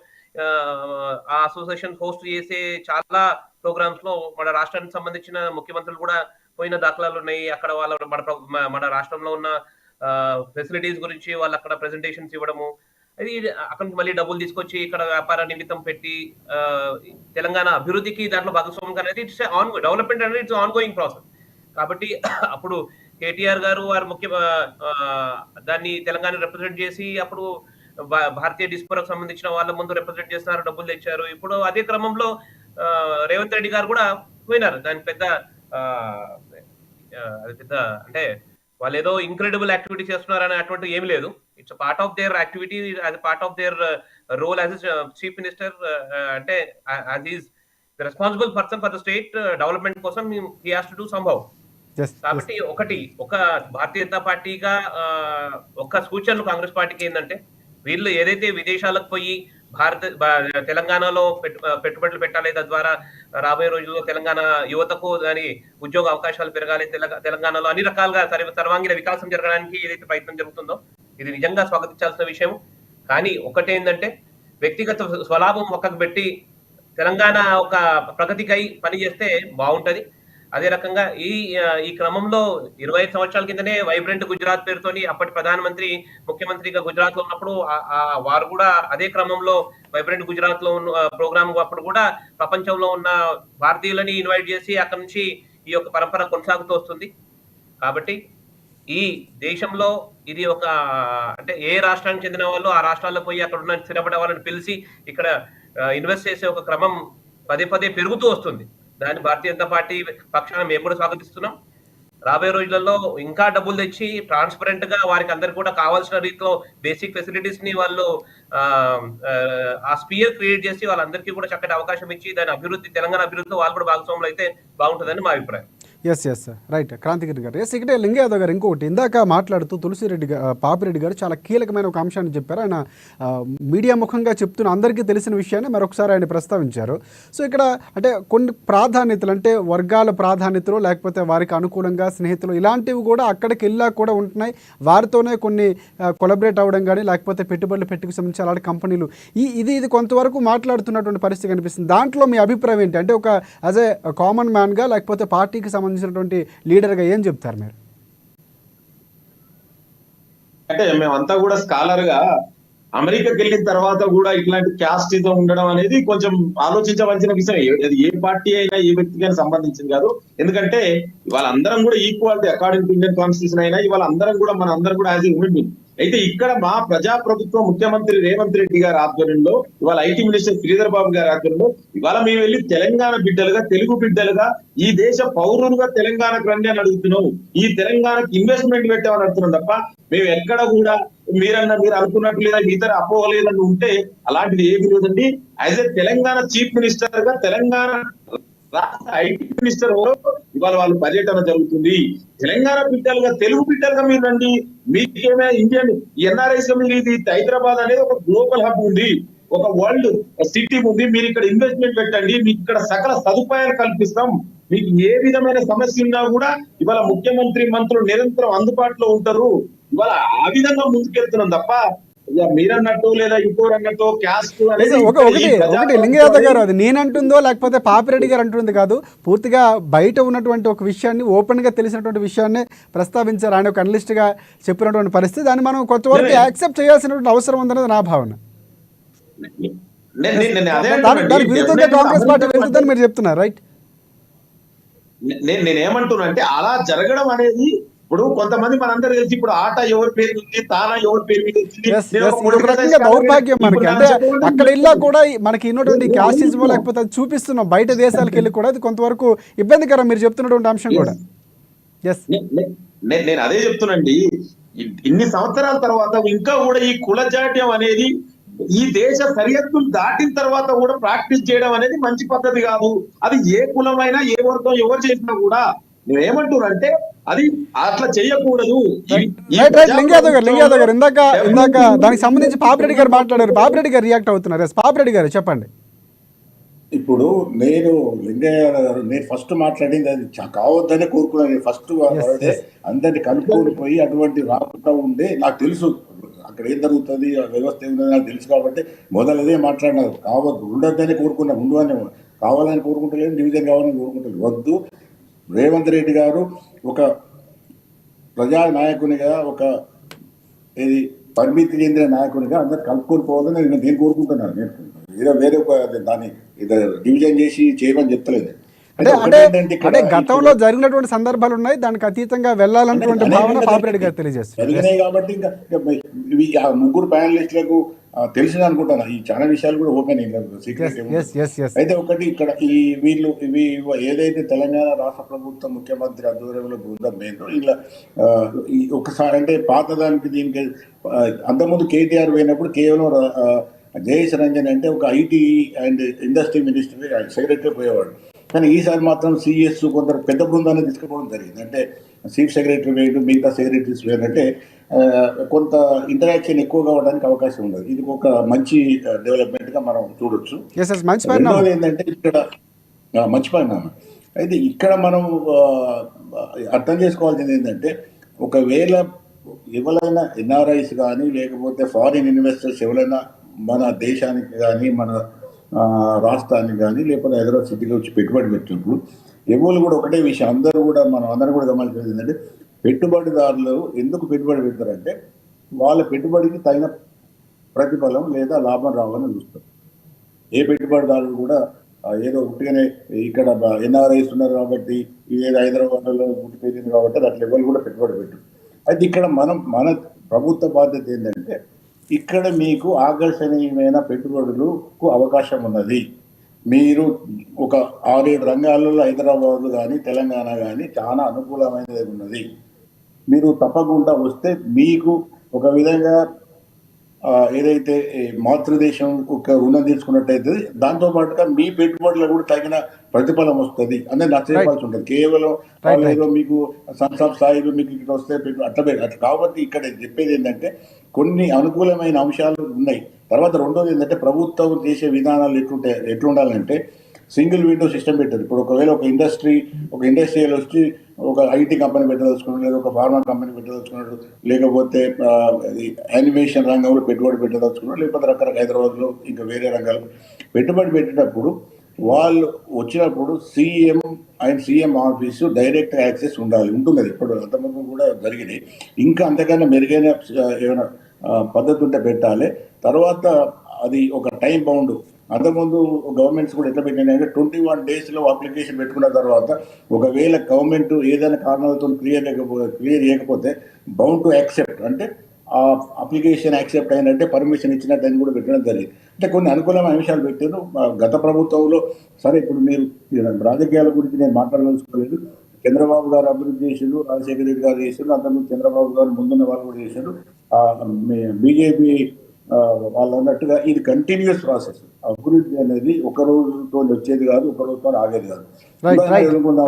ఆ అసోసియేషన్ హోస్ట్ చేసే చాలా ప్రోగ్రామ్స్ లో మన రాష్ట్రానికి సంబంధించిన ముఖ్యమంత్రులు కూడా పోయిన దాఖలాలు ఉన్నాయి. అక్కడ వాళ్ళ మన రాష్ట్రంలో ఉన్న ఫెసిలిటీస్ గురించి వాళ్ళు అక్కడ ప్రెజెంటేషన్స్ ఇవ్వడము, అది అక్కడి నుంచి మళ్ళీ డబ్బులు తీసుకొచ్చి ఇక్కడ వ్యాపార నిమిత్తం పెట్టి తెలంగాణ అభివృద్ధికి దాంట్లో భాగస్వామ్యం అనేది ఇట్స్ డెవలప్మెంట్ అనేది ఇట్స్ ఆన్ గోయింగ్ ప్రాసెస్. కాబట్టి అప్పుడు కేటీఆర్ గారు వారు దాన్ని తెలంగాణ రిప్రజెంట్ చేసి అప్పుడు భారతీయ డిస్పోరాకు సంబంధించిన వాళ్ళ ముందు రిప్రజెంట్ చేస్తున్నారు, డబ్బులు తెచ్చారు. ఇప్పుడు అదే క్రమంలో రేవంత్ రెడ్డి గారు కూడా పోయినారు. దాని పెద్ద అంటే వాళ్ళు ఏదో ఇంక్రెడిబుల్ యాక్టివిటీ చేస్తున్నారు అని అటువంటి ఏమి లేదు. It's part of their activity, as part of their role as chief minister. అంటే as is the responsible person for the state development కోసం హీ హాస్ టు డూ సంభవ్. కాబట్టి ఒక భారతీయ జనతా పార్టీగా ఒక సూచనలు కాంగ్రెస్ పార్టీకి ఏంటంటే, వీళ్ళు ఏదైతే విదేశాలకు పోయి తెలంగాణలో పెట్టుబడులు పెట్టాలి, తద్వారా రాబోయే రోజుల్లో తెలంగాణ యువతకు దాని ఉద్యోగ అవకాశాలు పెరగాలి, తెలంగాణలో అన్ని రకాలుగా సర్వాంగీణ వికాసం జరగడానికి ఏదైతే ప్రయత్నం జరుగుతుందో ఇది నిజంగా స్వాగతించాల్సిన విషయం. కానీ ఒకటేంటంటే, వ్యక్తిగత స్వలాభం పక్కకు పెట్టి తెలంగాణ ఒక ప్రగతికై పని చేస్తే బాగుంటది. అదే రకంగా ఈ క్రమంలో 25 సంవత్సరాల కిందనే వైబ్రెంట్ గుజరాత్ పేరుతోని అప్పటి ప్రధానమంత్రి ముఖ్యమంత్రిగా గుజరాత్ లో ఉన్నప్పుడు వారు కూడా అదే క్రమంలో వైబ్రెంట్ గుజరాత్ లో ఉన్న ప్రోగ్రామ్ అప్పుడు కూడా ప్రపంచంలో ఉన్న భారతీయులని ఇన్వైట్ చేసి అక్కడి నుంచి ఈ యొక్క పరంపర కొనసాగుతూ వస్తుంది. కాబట్టి ఈ దేశంలో ఇది అంటే ఏ రాష్ట్రానికి చెందిన వాళ్ళు ఆ రాష్ట్రాల్లో పోయి అక్కడ ఉన్న స్థిరపడే వాళ్ళని పిలిచి ఇక్కడ ఇన్వెస్ట్ చేసే ఒక క్రమం పదే పెరుగుతూ వస్తుంది. దాన్ని భారతీయ జనతా పార్టీ పక్షాన మేము కూడా స్వాగతిస్తున్నాం. రాబోయే రోజులలో ఇంకా డబ్బులు తెచ్చి ట్రాన్స్పరెంట్ గా వారికి అందరికి కూడా కావాల్సిన రీతిలో బేసిక్ ఫెసిలిటీస్ ని వాళ్ళు ఆ స్పియర్ క్రియేట్ చేసి వాళ్ళందరికీ కూడా చక్కటి అవకాశం ఇచ్చి దాని అభివృద్ధి, తెలంగాణ అభివృద్ధిలో వాళ్ళు కూడా భాగస్వాములు అయితే బాగుంటుందని మా అభిప్రాయం. ఎస్ రైట్ క్రాంతిగిరి గారు. ఇక్కడే లింగ యాదవ్ గారు ఇంకొకటి ఇందాక మాట్లాడుతూ తులసిరెడ్డి పాపిరెడ్డి గారు చాలా కీలకమైన ఒక అంశాన్ని చెప్పారు. ఆయన మీడియా ముఖంగా చెప్తున్న అందరికీ తెలిసిన విషయాన్ని మరొకసారి ఆయన ప్రస్తావించారు. సో ఇక్కడ అంటే కొన్ని ప్రాధాన్యతలు, అంటే వర్గాల ప్రాధాన్యతలు లేకపోతే వారికి అనుకూలంగా స్నేహితులు ఇలాంటివి కూడా అక్కడికి వెళ్ళా కూడా ఉంటున్నాయి. వారితోనే కొన్ని కొలబరేట్ అవ్వడం కానీ లేకపోతే పెట్టుబడులు పెట్టుకు సంబంధించి అలాంటి కంపెనీలు ఇది కొంతవరకు మాట్లాడుతున్నటువంటి పరిస్థితి కనిపిస్తుంది. దాంట్లో మీ అభిప్రాయం ఏంటి? అంటే ఒక యాజ్ ఏ కామన్ మ్యాన్గా లేకపోతే పార్టీకి సంబంధించినటువంటి లీడర్గా ఏం చెప్తారు మీరు? అంటే మేమంతా కూడా స్కాలర్ గా అమెరికాకి వెళ్ళిన తర్వాత కూడా ఇట్లాంటి క్యాస్టిజం ఉండడం అనేది కొంచెం ఆలోచించవలసిన విషయం. అది ఏ పార్టీ అయినా ఏ వ్యక్తికైనా సంబంధించింది కాదు. ఎందుకంటే వాళ్ళందరం కూడా equality according to Indian constitution అయినా ఇవాళ అందరం కూడా మన అందరం కూడా యాజ్ ఏ హ్యూమన్ బీయింగ్. అయితే ఇక్కడ మా ప్రజాప్రభుత్వం ముఖ్యమంత్రి రేవంత్ రెడ్డి గారి ఆధ్వర్యంలో, ఇవాళ ఐటీ మినిస్టర్ శ్రీధర్ బాబు గారి ఆధ్వర్యంలో ఇవాళ మేము వెళ్ళి తెలంగాణ బిడ్డలుగా, తెలుగు బిడ్డలుగా, ఈ దేశ పౌరులుగా తెలంగాణకు రండి అని అడుగుతున్నాం. ఈ తెలంగాణకు ఇన్వెస్ట్మెంట్ పెట్టామని అడుగుతున్నాం తప్ప మేము ఎక్కడ కూడా మీరు అనుకున్నట్టు లేదా ఇతర అపోహలేదని ఉంటే అలాంటిది ఏమి లేదండి. As a Telangana chief minister గా తెలంగాణ రాష్ట్ర ఐటీ మినిస్టర్ ఇవాళ వాళ్ళు పర్యటన జరుగుతుంది. తెలంగాణ బిడ్డలుగా, తెలుగు బిడ్డలుగా మీరు రండి. మీకేమైనా ఇండియన్ ఎన్ఆర్ఐస్ మీరు ఇది హైదరాబాద్ అనేది ఒక గ్లోబల్ హబ్ ఉంది, ఒక వరల్డ్ సిటీ ఉంది. మీరు ఇక్కడ ఇన్వెస్ట్మెంట్ పెట్టండి, మీకు ఇక్కడ సకల సదుపాయాలు కల్పిస్తాం. మీకు ఏ విధమైన సమస్య ఉన్నా కూడా ఇవాళ ముఖ్యమంత్రి, మంత్రులు నిరంతరం అందుబాటులో ఉంటారు. ఇవాళ ఆ విధంగా ముందుకెళ్తున్నాం తప్ప ఇక మీరన్నట్టు లేదా ఇంకోరు అన్నట్టు క్యాస్ట్ ఒకటి లింగయాదవ్ గారు, అది నేనంటుందో లేకపోతే పాపిరెడ్డి గారు అంటుంది కాదు, పూర్తిగా బయట ఉన్నటువంటి ఒక విషయాన్ని ఓపెన్ గా తెలిసినటువంటి విషయాన్ని ప్రస్తావించారు. ఆయన ఒక అనలిస్ట్ గా చెప్పినటువంటి పరిస్థితి, దాన్ని మనం కొంతవరకు యాక్సెప్ట్ చేయాల్సినటువంటి అవసరం ఉందనేది నా భావన. దానికి విరుద్ధంగా కాంగ్రెస్ పార్టీ వెళ్తుందని మీరు చెప్తున్నారు, రైట్? నేనేమంటున్నా అంటే అలా జరగడం అనేది ఇప్పుడు కొంతమంది మనందరూ తెలిసి ఇప్పుడు ఆట ఎవరి పేరు ఉంది, తానా ఎవరి పేరు మీద వచ్చింది, దౌర్భాగ్యం మనకి. అంటే అక్కడ వెళ్ళా కూడా మనకి ఉన్నటువంటి క్యాస్టిజం లేకపోతే అది చూపిస్తున్నాం, బయట దేశాలకు వెళ్ళి కూడా అది కొంతవరకు ఇబ్బందికరం మీరు చెప్తున్నటువంటి అంశం కూడా. నేను అదే చెప్తున్నాండి, ఇన్ని సంవత్సరాల తర్వాత ఇంకా కూడా ఈ కులజాడ్యం అనేది ఈ దేశ సరిహద్దులు దాటిన తర్వాత కూడా ప్రాక్టీస్ చేయడం అనేది మంచి పద్ధతి కాదు. అది ఏ కులమైనా ఏ వర్గం ఎవరు చేసినా కూడా నేనేమంటున్నానంటే అది అట్లా చేయకూడదు. లింగయాదవ్ గారు ఇందాక దానికి సంబంధించి పాపిరెడ్డి గారు మాట్లాడారు, పాపిరెడ్డి గారు రియాక్ట్ అవుతున్నారు. పాపిరెడ్డి గారు చెప్పండి. ఇప్పుడు నేను లింగయ్య గారు, నేను ఫస్ట్ మాట్లాడింది అది కావద్దనే కోరుకున్నాను. ఫస్ట్ అందరినీ కనుక్కొని పోయి అటువంటి రాకుండా ఉండే నాకు తెలుసు అక్కడ ఏం జరుగుతుంది, వ్యవస్థ ఏముందని నాకు తెలుసు కాబట్టి మొదలదే మాట్లాడినారు. కావద్దు, ఉండొద్దని కోరుకున్నాను, ఉండవని కావాలని కోరుకుంటలేదు, డివిజన్ కావాలని కోరుకుంటలేదు. వద్దు, రేవంత్ రెడ్డి గారు ఒక ప్రజా నాయకునిగా, ఒక ఇది పరిమితి చెందిన నాయకునిగా అందరు కలుపుకొని పోవాలని నేను కోరుకుంటున్నాను. నేను ఏదో వేరే దాన్ని ఇదో డివిజన్ చేసి చేయమని చెప్తలేదు. అంటే గతంలో జరిగినటువంటి సందర్భాలు ఉన్నాయి, దానికి అతీతంగా వెళ్ళాలన్నటువంటి భావన పాపిరెడ్డి గారు తెలియజేస్తారు. జరిగినాయి కాబట్టి ఇంకా ముగ్గురు ప్యానలిస్టులకు తెలిసింది అనుకుంటాను. ఈ చాలా విషయాలు కూడా ఓపెన్ అయితే ఒకటి ఇక్కడ ఇవి ఏదైతే తెలంగాణ రాష్ట్ర ప్రభుత్వం ముఖ్యమంత్రి ఆధ్వర్యంలో బృందం ఏంటో ఇలా ఒకసారి అంటే పాతదానికి దీనికి అంతకుముందు కేటీఆర్ పోయినప్పుడు కేవలం జయేష్ రంజన్ అంటే ఒక IT and industry minister secretary పోయేవాడు. కానీ ఈసారి మాత్రం సిఎస్ కొందరు పెద్ద బృందాన్ని తీసుకుపోవడం జరిగింది. అంటే చీఫ్ సెక్రటరీ వేయడం, మిగతా సెక్రటరీస్ వేయడం, అంటే కొంత ఇంటరాక్షన్ ఎక్కువ కావడానికి అవకాశం ఉండదు. ఇది ఒక మంచి డెవలప్మెంట్ గా మనం చూడొచ్చు. రెండవది ఏంటంటే ఇక్కడ మంచి పరిణామం అయితే ఇక్కడ మనం అర్థం చేసుకోవాల్సింది ఏంటంటే, ఒకవేళ ఎవరైనా ఎన్ఆర్ఐస్ కానీ లేకపోతే ఫారిన్ ఇన్వెస్టర్స్ ఎవరైనా మన దేశానికి కానీ మన రాష్ట్రానికి కానీ లేకపోతే హైదరాబాద్ సిటీకి వచ్చి పెట్టుబడి పెట్టినప్పుడు ఎవరు కూడా ఒకటే విషయం అందరూ కూడా గమనించేది ఏంటంటే, పెట్టుబడిదారులు ఎందుకు పెట్టుబడి పెడతారంటే వాళ్ళ పెట్టుబడికి తగిన ప్రతిఫలం లేదా లాభం రావాలని చూస్తారు. ఏ పెట్టుబడిదారులు కూడా ఏదో ఉట్టిగానే ఇక్కడ ఎన్ఆర్ఐస్ ఉన్నారు కాబట్టి ఏదో హైదరాబాద్లో గుట్టి పెరిగింది కాబట్టి అట్లా ఎవరు కూడా పెట్టుబడి పెట్టరు. అయితే ఇక్కడ మన ప్రభుత్వ బాధ్యత ఏంటంటే, ఇక్కడ మీకు ఆకర్షణీయమైన పెట్టుబడులకు అవకాశం ఉన్నది. మీరు ఒక 6-7 రంగాలలో హైదరాబాద్ కానీ తెలంగాణ కానీ చాలా అనుకూలమైనది ఉన్నది. మీరు తప్పకుండా వస్తే మీకు ఒక విధంగా ఏదైతే మాతృదేశం ఒక రుణం తీసుకున్నట్టయితే దాంతో పాటుగా మీ పెట్టుబడులకు కూడా తగిన ప్రతిఫలం వస్తుంది అనేది నచ్చజెప్పాల్సి ఉంటుంది. కేవలం ఏదో మీకు సంస్థ స్థాయిలో మీకు ఇక్కడ వస్తే అట్లా కాబట్టి ఇక్కడ చెప్పేది ఏంటంటే కొన్ని అనుకూలమైన అంశాలు ఉన్నాయి. తర్వాత రెండోది ఏంటంటే, ప్రభుత్వం చేసే విధానాలు ఎట్లుండాలంటే సింగిల్ విండో సిస్టమ్ పెట్టారు. ఇప్పుడు ఒకవేళ ఒక ఇండస్ట్రియల్ వచ్చి ఒక ఐటీ కంపెనీ పెట్టదలుచుకున్నాడు, లేదా ఒక ఫార్మా కంపెనీ పెట్టదలుచుకున్నాడు, లేకపోతే యానిమేషన్ రంగంలో పెట్టుబడి పెట్టదలుచుకున్నాడు, లేకపోతే రకరకాల హైదరాబాద్లో ఇంకా వేరే రంగాలు పెట్టుబడి పెట్టేటప్పుడు వాళ్ళు వచ్చినప్పుడు సీఎం ఆఫీసు డైరెక్ట్ యాక్సెస్ ఉంటుంది. ఇప్పుడు అంతమంది కూడా జరిగినాయి. ఇంకా అంతకన్నా మెరుగైన ఏమైనా పద్ధతి ఉంటే పెట్టాలి. తర్వాత అది ఒక టైం బౌండ్. అంతకుముందు గవర్నమెంట్స్ కూడా ఎట్లా పెట్టినాయంటే 21 daysలో అప్లికేషన్ పెట్టుకున్న తర్వాత ఒకవేళ గవర్నమెంట్ ఏదైనా కారణాలతో క్లియర్ చేయకపోతే బౌండ్ టు యాక్సెప్ట్, అంటే ఆ అప్లికేషన్ యాక్సెప్ట్ అయినట్టే పర్మిషన్ ఇచ్చినట్టు అని కూడా పెట్టడం జరిగింది. అంటే కొన్ని అనుకూలమైన అంశాలు పెట్టారు గత ప్రభుత్వంలో. సరే, ఇప్పుడు మీరు రాజకీయాల గురించి నేను మాట్లాడదలుచుకోలేదు. చంద్రబాబు గారు అభివృద్ధి చేశారు, రాజశేఖర రెడ్డి గారు చేశారు, అంతకుముందు చంద్రబాబు గారు ముందున్న వాళ్ళు కూడా చేశారు. బీజేపీ వాళ్ళు అన్నట్టుగా ఇది కంటిన్యూస్ ప్రాసెస్. అభివృద్ధి అనేది ఒక రోజుతో వచ్చేది కాదు, ఒక రోజుతో ఆగేది కాదు. అనుకుందాం,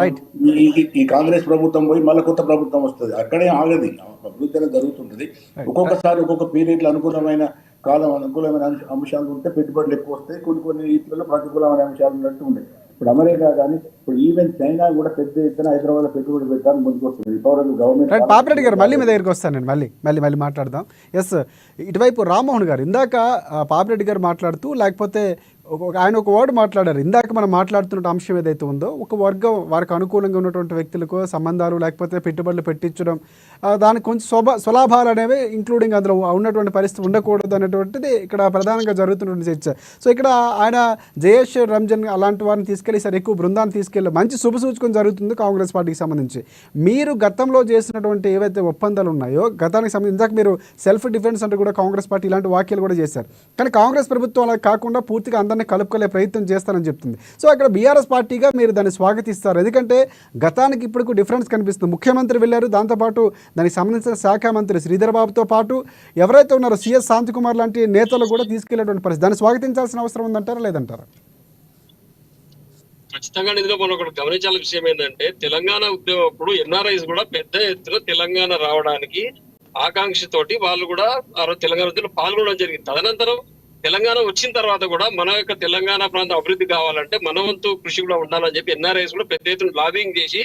ఈ కాంగ్రెస్ ప్రభుత్వం పోయి మళ్ళీ కొత్త ప్రభుత్వం వస్తుంది, అక్కడే ఆగది. అభివృద్ధి అనేది జరుగుతుంటది. ఒక్కొక్కసారి ఒక్కొక్క పీరియడ్లో అనుకూలమైన కాలం, అనుకూలమైన అంశాలు ఉంటే పెట్టుబడులు ఎక్కువ వస్తాయి, కొన్ని వీటిలో ప్రతికూలమైన అంశాలు ఉన్నట్టు ఉంటాయి. ఇప్పుడు అమెరికా కానీ, ఇప్పుడు ఈవెన్ చైనా కూడా పెద్ద ఎత్తున హైదరాబాద్ లో పెట్టుబడి పెట్టడానికి ముందుకు వస్తుంది. గవర్నమెంట్. పాపిరెడ్డి గారు మళ్ళీ మీ దగ్గరికి వస్తాను నేను, మళ్ళీ మాట్లాడదాం. ఎస్, ఇటువైపు రామ్మోహన్ గారు ఇందాక పాపిరెడ్డి గారు మాట్లాడుతూ, లేకపోతే ఆయన ఒక వర్డ్ మాట్లాడారు ఇందాక మనం మాట్లాడుతున్న అంశం ఏదైతే ఉందో, ఒక వర్గం వారికి అనుకూలంగా ఉన్నటువంటి వ్యక్తులకు సంబంధాలు లేకపోతే పెట్టుబడులు పెట్టించడం, దానికి కొంచెం స్వలాభాలు అనేవి ఇంక్లూడింగ్ అందులో ఉన్నటువంటి పరిస్థితి ఉండకూడదు అనేటువంటిది ఇక్కడ ప్రధానంగా జరుగుతున్నటువంటి చర్చ. సో ఇక్కడ ఆయన జయేష్ రంజన్ అలాంటి వారిని తీసుకెళ్ళి సరే ఎక్కువ బృందాన్ని తీసుకెళ్ళి మంచి శుభసూచకం జరుగుతుంది కాంగ్రెస్ పార్టీకి సంబంధించి. మీరు గతంలో చేసినటువంటి ఏవైతే ఒప్పందాలు ఉన్నాయో గతానికి సంబంధించి, ఇందాక మీరు సెల్ఫ్ డిఫెన్స్ అంటే కూడా కాంగ్రెస్ పార్టీ ఇలాంటి వ్యాఖ్యలు కూడా చేశారు. కానీ కాంగ్రెస్ ప్రభుత్వం అలా కాకుండా పూర్తిగా అందరినీ కలుపుకొలే ప్రయత్నం చేస్తారని చెప్తుంది. సో అక్కడ బీఆర్ఎస్ పార్టీగా మీరు దాన్ని స్వాగతిస్తారు, ఎందుకంటే గతానికి ఇప్పుడు డిఫరెన్స్ కనిపిస్తుంది. ముఖ్యమంత్రి వెళ్ళారు, దాంతోపాటు దానికి సంబంధించిన శాఖ మంత్రి శ్రీధర్ బాబుతో పాటు ఎవరైతే ఉన్నారో సిఎస్ శాంతికుమార్ లాంటి నేతలు కూడా తీసుకెళ్లేటువంటి పరిస్థితి. దాన్ని స్వాగతించాల్సిన అవసరం ఉందంటారా లేదంటారా? ఖచ్చితంగా ఇందులో మనం ఒకటి గమనించాల్సిన విషయం ఏంటంటే, తెలంగాణ ఉద్యమం అప్పుడు ఎన్ఆర్ఐస్ కూడా పెద్ద ఎత్తున తెలంగాణ రావడానికి ఆకాంక్షతోటి వాళ్ళు కూడా తెలంగాణ ఉద్యమంలో పాల్గొనడం జరిగింది. తదనంతరం తెలంగాణ వచ్చిన తర్వాత కూడా మన యొక్క తెలంగాణ ప్రాంతం అభివృద్ధి కావాలంటే మన వంతు కృషి కూడా ఉండాలని చెప్పి ఎన్ఆర్ఐస్ కూడా పెద్ద ఎత్తున లాబింగ్ చేసి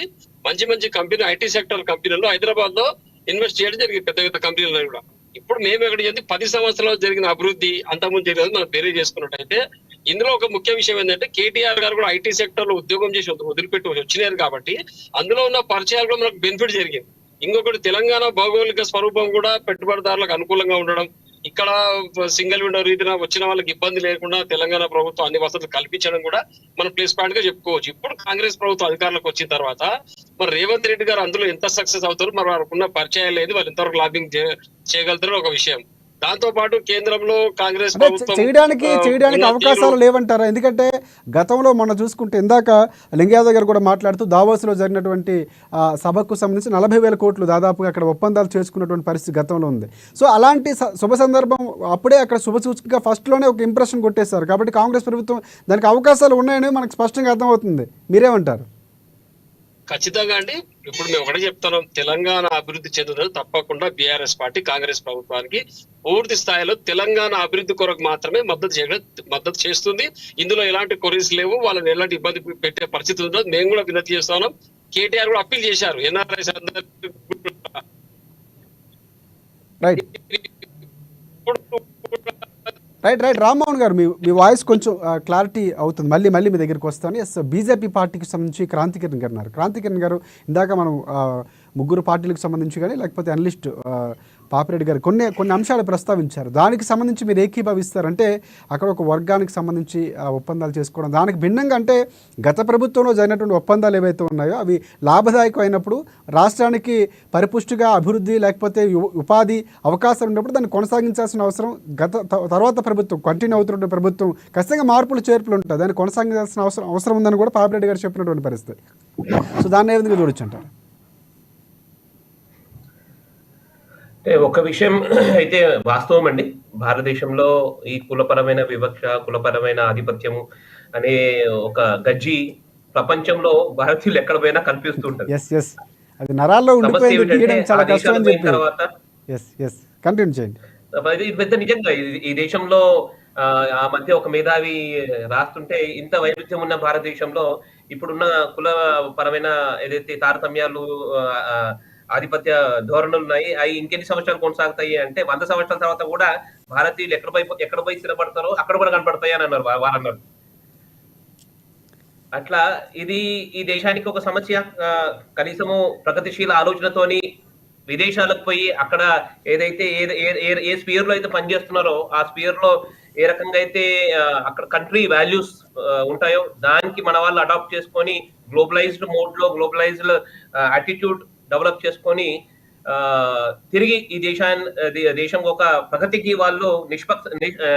మంచి కంపెనీ, ఐటీ సెక్టర్ కంపెనీలు హైదరాబాద్ లో ఇన్వెస్ట్ చేయడం జరిగింది, పెద్ద కంపెనీలు కూడా. ఇప్పుడు మేము ఎక్కడ చేస్తే 10 సంవత్సరాలు జరిగిన అభివృద్ధి అంతకుముందు జరిగింది మనం వేరే చేసుకున్నట్టయితే, ఇందులో ఒక ముఖ్య విషయం ఏంటంటే కేటీఆర్ గారు కూడా ఐటీ సెక్టర్ లో ఉద్యోగం చేసి వదిలిపెట్టి వచ్చినారు కాబట్టి అందులో ఉన్న పరిచయాలు కూడా మనకు బెనిఫిట్ జరిగింది. ఇంకొకటి, తెలంగాణ భౌగోళిక స్వరూపం కూడా పెట్టుబడిదారులకు అనుకూలంగా ఉండడం, ఇక్కడ సింగిల్ విండో రీతిన వచ్చిన వాళ్ళకి ఇబ్బంది లేకుండా తెలంగాణ ప్రభుత్వం అన్ని వసతులు కల్పించడం కూడా మనం ప్లేస్ పాయింట్ గా చెప్పుకోవచ్చు. ఇప్పుడు కాంగ్రెస్ ప్రభుత్వం అధికారంలోకి వచ్చిన తర్వాత మరి రేవంత్ రెడ్డి గారు అందులో ఎంత సక్సెస్ అవుతారు, మరి వారికి పరిచయం లేదు, మరి ఎంతవరకు లాబింగ్ చేయగలుగుతారో ఒక విషయం. దాంతో పాటు కేంద్రంలో కాంగ్రెస్ చేయడానికి అవకాశాలు లేవంటారా? ఎందుకంటే గతంలో మనం చూసుకుంటే ఇందాక లింగయాదవ్ గారు కూడా మాట్లాడుతూ దావోస్ లో జరిగినటువంటి సభకు సంబంధించి 40,000 కోట్లు దాదాపుగా అక్కడ ఒప్పందాలు చేసుకున్నటువంటి పరిస్థితి గతంలో ఉంది. సో అలాంటి శుభ సందర్భం అప్పుడే అక్కడ శుభ సూచకంగా ఫస్ట్ లోనే ఒక ఇంప్రెషన్ కొట్టేశారు. కాబట్టి కాంగ్రెస్ ప్రభుత్వం దానికి అవకాశాలు ఉన్నాయని మనకు స్పష్టంగా అర్థమవుతుంది. మీరేమంటారు? ఖచ్చితంగా అండి. ఇప్పుడు మేము ఒకటే చెప్తున్నాం, తెలంగాణ అభివృద్ధి చెందుతుంది తప్పకుండా బీఆర్ఎస్ పార్టీ కాంగ్రెస్ ప్రభుత్వానికి పూర్తి స్థాయిలో తెలంగాణ అభివృద్ధి కొరకు మాత్రమే మద్దతు చేస్తుంది. ఇందులో ఎలాంటి కొరీస్ లేవు, వాళ్ళని ఎలాంటి ఇబ్బంది పెట్టే పరిస్థితి ఉండదు. మేము కూడా వినతి చేస్తున్నాం. కేటీఆర్ కూడా అప్పీల్ చేశారు ఎన్ఆర్ఐస్ అందరికీ. రైట్ రామ్మోహన్ గారు, మీ వాయిస్ కొంచెం క్లారిటీ అవుతుంది. మళ్ళీ మీ దగ్గరికి వస్తాను. ఎస్, బీజేపీ పార్టీకి సంబంధించి క్రాంతికిరణ్ గారు ఉన్నారు. క్రాంతికిరణ్ గారు, ఇందాక మనం ముగ్గురు పార్టీలకు సంబంధించి కానీ లేకపోతే అనలిస్ట్ పాపిరెడ్డి గారు కొన్ని అంశాలు ప్రస్తావించారు. దానికి సంబంధించి మీరు ఏకీభవిస్తారంటే అక్కడ ఒక వర్గానికి సంబంధించి ఒప్పందాలు చేసుకోవడం, దానికి భిన్నంగా అంటే గత ప్రభుత్వంలో జరిగినటువంటి ఒప్పందాలు ఏవైతే ఉన్నాయో అవి లాభదాయకం అయినప్పుడు రాష్ట్రానికి పరిపుష్టిగా అభివృద్ధి లేకపోతే ఉపాధి అవకాశాలు ఉన్నప్పుడు దాన్ని కొనసాగించాల్సిన అవసరం తర్వాత ప్రభుత్వం కంటిన్యూ అవుతున్న ప్రభుత్వం ఖచ్చితంగా మార్పులు చేర్పులు ఉంటుంది, దాన్ని కొనసాగించాల్సిన అవసరం ఉందని కూడా పాపిరెడ్డి గారు చెప్పినటువంటి పరిస్థితి. సో దాన్ని ఏ విధంగా చూడొచ్చు అంటారు? ఒక విషయం అయితే వాస్తవం అండి, భారతదేశంలో ఈ కులపరమైన వివక్ష, కులపరమైన ఆధిపత్యము అనే ఒక గజ్జి ప్రపంచంలో భారతీయులు ఎక్కడ పోయినా కనిపిస్తూ ఉంటుంది. అది నరాల్లో ఇది పెద్ద నిజంగా ఈ దేశంలో ఆ మధ్య ఒక మేధావి రాస్తుంటే, ఇంత వైవిధ్యం ఉన్న భారతదేశంలో ఇప్పుడున్న కుల పరమైన ఏదైతే తారతమ్యాలు, ఆధిపత్య ధోరణులు ఉన్నాయి, అవి ఇంకెన్ని సంవత్సరాలు కొనసాగుతాయి అంటే 100 సంవత్సరాల తర్వాత కూడా భారతీయులు ఎక్కడ పోయి స్థిరపడతారో అక్కడ కూడా కనపడతాయి అని అన్నారు వారన్నారు. అట్లా ఇది ఈ దేశానికి ఒక సమస్య. కనీసము ప్రగతిశీల ఆలోచనతోని విదేశాలకు పోయి అక్కడ ఏదైతే ఏ స్పియర్ లో అయితే పనిచేస్తున్నారో ఆ స్పియర్ లో ఏ రకంగా అయితే అక్కడ కంట్రీ వాల్యూస్ ఉంటాయో దానికి మన వాళ్ళు అడాప్ట్ చేసుకొని గ్లోబలైజ్డ్ మోడ్ లో గ్లోబలైజ్డ్ యాటిట్యూడ్ డెవలప్ చేసుకొని తిరిగి ఈ దేశం ఒక ప్రగతికి వాళ్ళు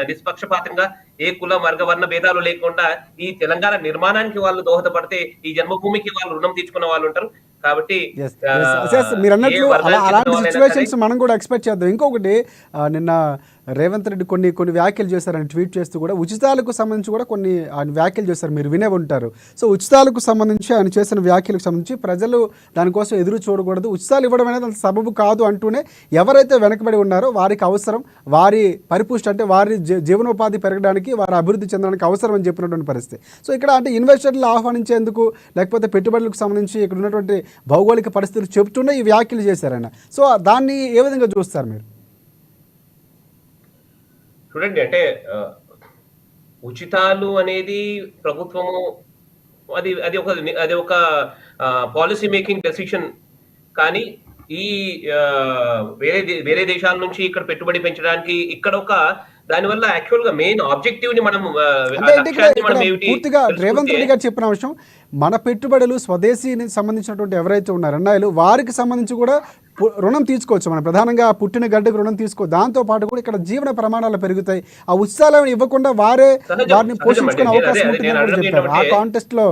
నిష్పక్షపాతంగా ఏ కుల వర్గ భేదాలు లేకుండా ఈ తెలంగాణ నిర్మాణానికి వాళ్ళు దోహదపడితే ఈ జన్మభూమికి వాళ్ళు రుణం తీర్చుకున్న వాళ్ళు ఉంటారు. కాబట్టి మీరు అన్నట్లు అలాంటి సిచ్యువేషన్స్ మనం కూడా ఎక్స్పెక్ట్ చేద్దాం. ఇంకొకటి, నిన్న రేవంత్ రెడ్డి కొన్ని వ్యాఖ్యలు చేశారని ట్వీట్ చేస్తూ కూడా ఉచితాలకు సంబంధించి కూడా కొన్ని ఆయన వ్యాఖ్యలు చేశారు, మీరు వినే ఉంటారు. సో ఉచితాలకు సంబంధించి ఆయన చేసిన వ్యాఖ్యలకు సంబంధించి ప్రజలు దానికోసం ఎదురు చూడకూడదు, ఉచితాలు ఇవ్వడం అనేది అంత సబబు కాదు అంటూనే ఎవరైతే వెనకబడి ఉన్నారో వారికి అవసరం, వారి పరిపుష్టి అంటే వారి జీవనోపాధి పెరగడానికి, వారి అభివృద్ధి చెందడానికి అవసరం అని చెప్పినటువంటి పరిస్థితి. సో ఇక్కడ అంటే ఇన్వెస్టర్లు ఆహ్వానించేందుకు లేకపోతే పెట్టుబడులకు సంబంధించి ఇక్కడ ఉన్నటువంటి భౌగోళిక పరిస్థితులు చెబుతూనే ఈ వ్యాఖ్యలు చేశారన్న. సో దాన్ని ఏ విధంగా చూస్తారు మీరు? చూడండి, అంటే ఉచితాలు అనేది ప్రభుత్వము అది ఒక పాలసీ మేకింగ్ డెసిషన్. కానీ ఈ వేరే దేశాల నుంచి ఇక్కడ పెట్టుబడి పెంచడానికి ఇక్కడ ఒక దానివల్ల యాక్చువల్ గా మెయిన్ ఆబ్జెక్టివ్ ని మనం పూర్తిగా రేవంత్ రెడ్డి గారు చెప్పిన విషయం, మన పెట్టుబడులు స్వదేశీకి సంబంధించినటువంటి ఎవరైతే ఉన్నారో అన్నాయిలు వారికి సంబంధించి కూడా రుణం తీసుకోవచ్చు. మనం ప్రధానంగా పుట్టిన గడ్డకు రుణం తీసుకోవచ్చు. దాంతో పాటు కూడా ఇక్కడ జీవన ప్రమాణాలు పెరుగుతాయి. ఆ ఉత్సాహాలను ఇవ్వకుండా వారిని పోషించుకునే అవకాశం ఉంటుందని చెప్పారు ఆ కాంటెస్ట్ లో.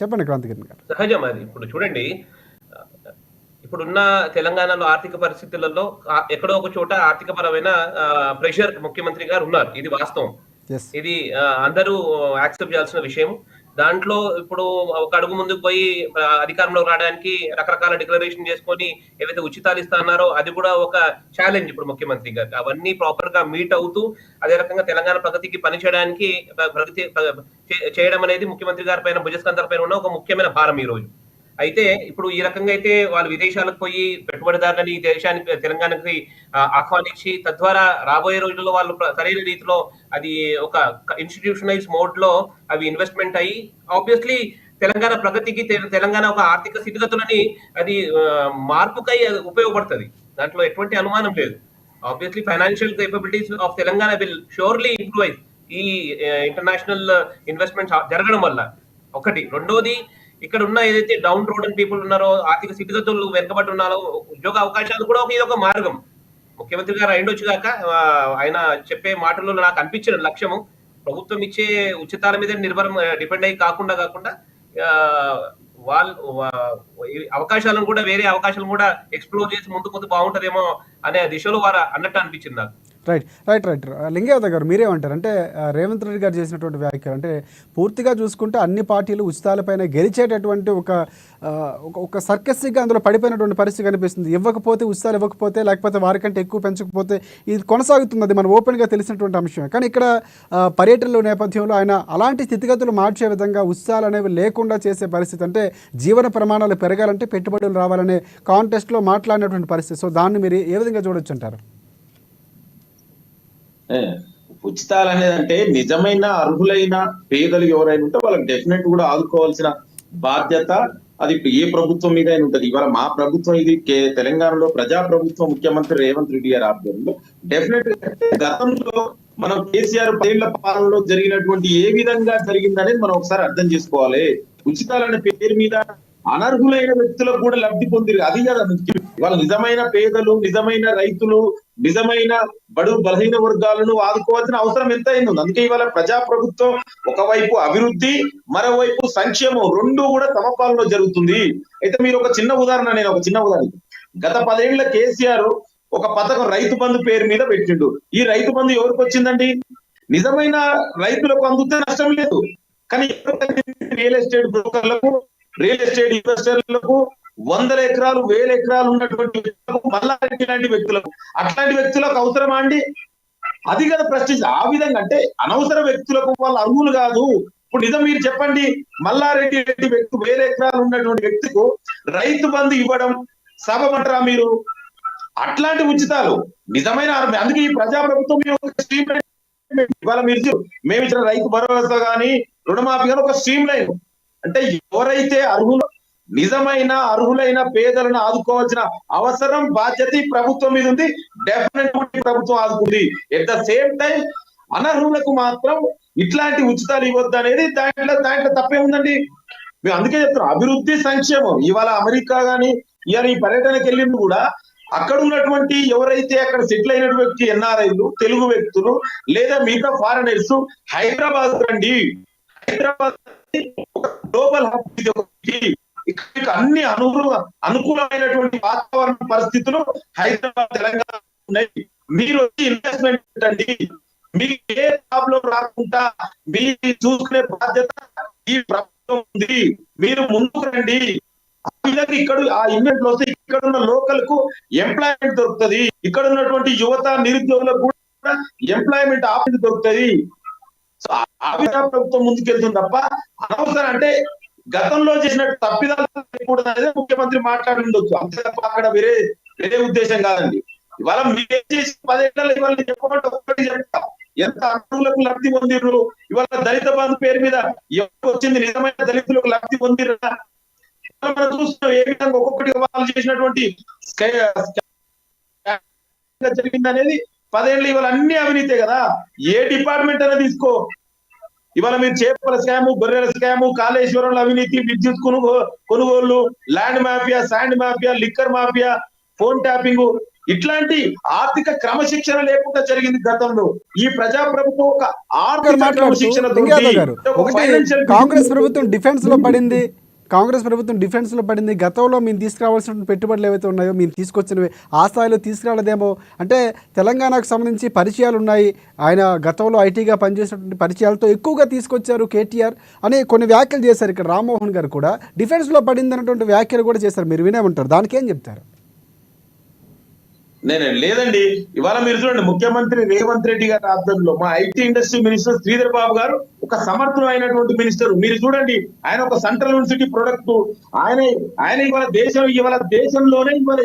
చెప్పండి క్రాంతికిరణ్ గారు. సహజం అది. ఇప్పుడు చూడండి, ఇప్పుడున్న తెలంగాణలో ఆర్థిక పరిస్థితులలో ఎక్కడో ఒక చోట ఆర్థిక పరమైన ప్రెషర్ ముఖ్యమంత్రి గారు ఉన్నారు, ఇది వాస్తవం. ఇది అందరూ యాక్సెప్ట్ చేయాల్సిన విషయం. దాంట్లో ఇప్పుడు ఒక అడుగు ముందుకు పోయి అధికారంలో రావడానికి రకరకాల డిక్లరేషన్ చేసుకొని ఏవైతే ఉచితాలు ఇస్తున్నారో అది కూడా ఒక ఛాలెంజ్ ఇప్పుడు ముఖ్యమంత్రి గారికి. అవన్నీ ప్రాపర్ గా మీట్ అవుతూ అదే రకంగా తెలంగాణ ప్రగతికి పనిచేయడానికి చేయడం అనేది ముఖ్యమంత్రి గారి పైన, భుజస్కంధాల పైన ఉన్న ఒక ముఖ్యమైన భారం ఈ రోజు. అయితే ఇప్పుడు ఈ రకంగా అయితే వాళ్ళు విదేశాలకు పోయి పెట్టుబడిదారులని ఈ దేశానికి, తెలంగాణకి ఆహ్వానించి తద్వారా రాబోయే రోజుల్లో వాళ్ళు సరైన రీతిలో అది ఒక ఇన్స్టిట్యూషనలైజ్ మోడ్ లో అవి ఇన్వెస్ట్మెంట్ అయ్యి ఆబ్వియస్లీ తెలంగాణ ప్రగతికి, తెలంగాణ ఒక ఆర్థిక స్థితిగతులని అది మార్పుకై ఉపయోగపడుతుంది. దాంట్లో ఎటువంటి అనుమానం లేదు. Obviously financial capabilities of Telangana will surely improvise ఈ ఇంటర్నేషనల్ ఇన్వెస్ట్మెంట్స్ జరగడం వల్ల. ఒకటి. రెండోది, ఇక్కడ ఉన్న ఏదైతే డౌన్ రోడ్ పీపుల్ ఉన్నారో, ఆర్థిక స్థితిగతులు వెనుకబడి ఉన్నారో, ఉద్యోగ అవకాశాలు కూడా ఒక మార్గం. ముఖ్యమంత్రి గారు అయిండొచ్చు కాక ఆయన చెప్పే మాటల్లో నాకు అనిపించిన లక్ష్యము ప్రభుత్వం ఇచ్చే ఉచితాల మీద డిపెండ్ అయ్యి కాకుండా వాళ్ళు అవకాశాలను కూడా, వేరే అవకాశాలను కూడా ఎక్స్ప్లోర్ చేసి ముందు బాగుంటదేమో అనే దిశలో వారు అన్నట్టు అనిపించింది నాకు. రైట్. లింగయ్య గారు మీరేమంటారు? అంటే రేవంత్ రెడ్డి గారు చేసినటువంటి వ్యాఖ్యలు అంటే పూర్తిగా చూసుకుంటే అన్ని పార్టీలు ఉచితాలపైన గెలిచేటటువంటి ఒక సర్కస్గా అందులో పడిపోయినటువంటి పరిస్థితి కనిపిస్తుంది. ఇవ్వకపోతే ఉచితాలు ఇవ్వకపోతే, లేకపోతే వారికంటే ఎక్కువ పెంచకపోతే ఇది కొనసాగుతుంది. అది మనం ఓపెన్గా తెలిసినటువంటి అంశమే. కానీ ఇక్కడ పర్యటనలో నేపథ్యంలో ఆయన అలాంటి స్థితిగతులు మార్చే విధంగా ఉచితాలు అనేవి లేకుండా చేసే పరిస్థితి, అంటే జీవన ప్రమాణాలు పెరగాలంటే పెట్టుబడులు రావాలనే కాంటెస్ట్లో మాట్లాడినటువంటి పరిస్థితి. సో దాన్ని మీరు ఏ విధంగా చూడొచ్చు అంటారు? ఉచితాలు అనేది అంటే నిజమైన అర్హులైన పేదలు ఎవరైనా ఉంటే వాళ్ళకి డెఫినెట్ కూడా ఆదుకోవాల్సిన బాధ్యత అది ఏ ప్రభుత్వం మీద అయినా ఉంటది. ఇవాళ మా ప్రభుత్వం ఇది తెలంగాణలో ప్రజా ప్రభుత్వం, ముఖ్యమంత్రి రేవంత్ రెడ్డి గారి ఆధ్వర్యంలో డెఫినెట్ గతంలో మనం కేసీఆర్ 10 ఏళ్ల పాలనలో జరిగినటువంటి ఏ విధంగా జరిగిందనేది మనం ఒకసారి అర్థం చేసుకోవాలి. ఉచితాలనే పేరు మీద అనర్హులైన వ్యక్తులకు కూడా లబ్ధి పొందిరు, అది కదా ముఖ్యం. వాళ్ళ నిజమైన పేదలు, నిజమైన రైతులు, నిజమైన బడుగు బలహీన వర్గాలను ఆదుకోవాల్సిన అవసరం ఎంతైంది ఉంది. అందుకే ఇవాళ ప్రజా ప్రభుత్వం ఒకవైపు అభివృద్ధి, మరోవైపు సంక్షేమం రెండు కూడా సమపాలలో జరుగుతుంది. అయితే మీరు ఒక చిన్న ఉదాహరణ గత 10 ఏళ్ల కేసీఆర్ ఒక పథకం రైతు బంధు పేరు మీద పెట్టిండు. ఈ రైతు బంధు ఎవరికి వచ్చిందండి? నిజమైన రైతులకు అందుతే నష్టం లేదు, కానీ రియల్ ఎస్టేట్ బ్రోకర్లకు, రియల్ ఎస్టేట్ ఇన్వెస్టర్లకు, 100 ఎకరాలు 1000 ఎకరాలు ఉన్నటువంటి వ్యక్తులకు, మల్లారెడ్డి లాంటి వ్యక్తులకు, అట్లాంటి వ్యక్తులకు అవసరమా అండి? అది కదా ప్రశ్న. ఆ విధంగా అంటే అనవసర వ్యక్తులకు వాళ్ళు అర్హులు కాదు. ఇప్పుడు నిజం మీరు చెప్పండి, మల్లారెడ్డి వ్యక్తి 1000 ఎకరాలు ఉన్నటువంటి వ్యక్తికి రైతు బంధు ఇవ్వడం సబమంటారా మీరు? అట్లాంటి ఉచితాలు నిజమైన, అందుకే ఈ ప్రజా ప్రభుత్వం ఇవాళ మీరు మేము ఇచ్చిన రైతు భరోసా గాని, రుణమాఫీ గాని ఒక స్ట్రీమ్ లైన్. అంటే ఎవరైతే నిజమైన అర్హులైన పేదలను ఆదుకోవాల్సిన అవసరం, బాధ్యత ఈ ప్రభుత్వం మీద ఉంది. డెఫినెట్ ప్రభుత్వం ఆదుకుంది. ఎట్ ద సేమ్ టైం అనర్హులకు మాత్రం ఇట్లాంటి ఉచితాలు ఇవ్వద్దు అనేది దాంట్లో తప్పే ఉందండి. మేము అందుకే చెప్తున్నాం, అభివృద్ధి, సంక్షేమం. ఇవాళ అమెరికా గాని ఇవాళ ఈ పర్యటనకి వెళ్ళింది కూడా అక్కడ ఉన్నటువంటి ఎవరైతే అక్కడ సెటిల్ అయినటువంటి వ్యక్తి, ఎన్ఆర్ఐలు, తెలుగు వ్యక్తులు లేదా మిగతా ఫారినర్స్ హైదరాబాద్ రండి. హైదరాబాద్ గ్లోబల్ హబ్, ఇక్కడ అన్ని అనుకూలమైనటువంటి వాతావరణ పరిస్థితులు హైదరాబాద్, తెలంగాణ ఉన్నాయి. మీరు వచ్చి ఇన్వెస్ట్మెంట్ పెట్టండి, మీకు ఏ ప్రాబ్లం రాకుండా మీరు చూసుకునే బాధ్యత ఈ ప్రభుత్వం ఉంది, మీరు ముందుకు రండి. ఆ విధంగా ఇక్కడ ఆ ఇన్వెస్ట్లు వస్తే ఇక్కడ ఉన్న లోకల్ కు ఎంప్లాయ్మెంట్ దొరుకుతుంది, ఇక్కడ ఉన్నటువంటి యువత నిరుద్యోగులకు కూడా ఎంప్లాయ్మెంట్ ఆపర్చునిటీ దొరుకుతుంది. సో ఆ విధంగా ప్రభుత్వం ముందుకెళ్తుంది తప్ప అనవసరం అంటే గతంలో చేసినట్టు తప్పిదాలు చేయకూడదు అనేది ముఖ్యమంత్రి మాట్లాడి ఉండొచ్చు, అంతే తప్ప అక్కడ వేరే ఉద్దేశం కాదండి. ఇవాళ మీరు చేసి 10 ఏళ్ళలో ఇవాళ చెప్పమంటే ఒక్కటి చెప్తా, ఎంత అర్హులకు లబ్ధి పొందిర్రు, ఇవాళ దళిత బంధు పేరు మీద ఎవరు వచ్చింది నిజమైన దళితులకు లబ్ధి పొందిర్రా మనం చూస్తున్నాం. ఏ విధంగా ఒక్కొక్కటి వాళ్ళు చేసినటువంటి జరిగింది అనేది 10 ఏళ్ళు ఇవాళ అన్ని అవినీతే కదా. ఏ డిపార్ట్మెంట్ అనేది తీసుకో, ఇవాళ మీరు చేపల స్కాము, గొర్రెల స్కాము, కాళేశ్వరంలో అవినీతి, విద్యుత్ కొనుగోళ్లు, land mafia, sand mafia, liquor mafia, phone tapping, ఇట్లాంటి ఆర్థిక క్రమశిక్షణ లేకుండా జరిగింది గతంలో. ఈ ప్రజాప్రభుత్వం ఒక ఆర్థిక క్రమశిక్షణ కాంగ్రెస్ ప్రభుత్వం డిఫెన్స్ లో పడింది, కాంగ్రెస్ ప్రభుత్వం డిఫెన్స్ లో పడింది. గతంలో మేము తీసుకురావాల్సిన పెట్టుబడులు ఏవైతే ఉన్నాయో మేము తీసుకొచ్చినవి ఆ స్థాయిలో తీసుకురాలేదేమో. అంటే తెలంగాణకు సంబంధించి పరిచయాలు ఉన్నాయి, ఆయన గతంలో ఐటీగా పనిచేసినటువంటి పరిచయాలతో ఎక్కువగా తీసుకొచ్చారు కేటీఆర్ అని కొన్ని వ్యాఖ్యలు చేశారు. ఇక్కడ రామ్మోహన్ గారు కూడా డిఫెన్స్ లో పడింది అన్నటువంటి వ్యాఖ్యలు కూడా చేశారు, మీరు వినే ఉంటారు. దానికి ఏం చెప్తారు? లేదండి, ఇవాళ మీరు చూడండి, ముఖ్యమంత్రి రేవంత్ రెడ్డి గారి ఆధ్వర్యంలో మా ఐటీ ఇండస్ట్రీ మినిస్టర్ శ్రీధర్ బాబు గారు ఒక సమర్థమైనటువంటి మినిస్టర్. మీరు చూడండి, ఆయన ఒక సెంట్రల్ యూనివర్సిటీ ప్రొడక్ట్, ఆయన ఇవాళ దేశంలోనే ఇవాళ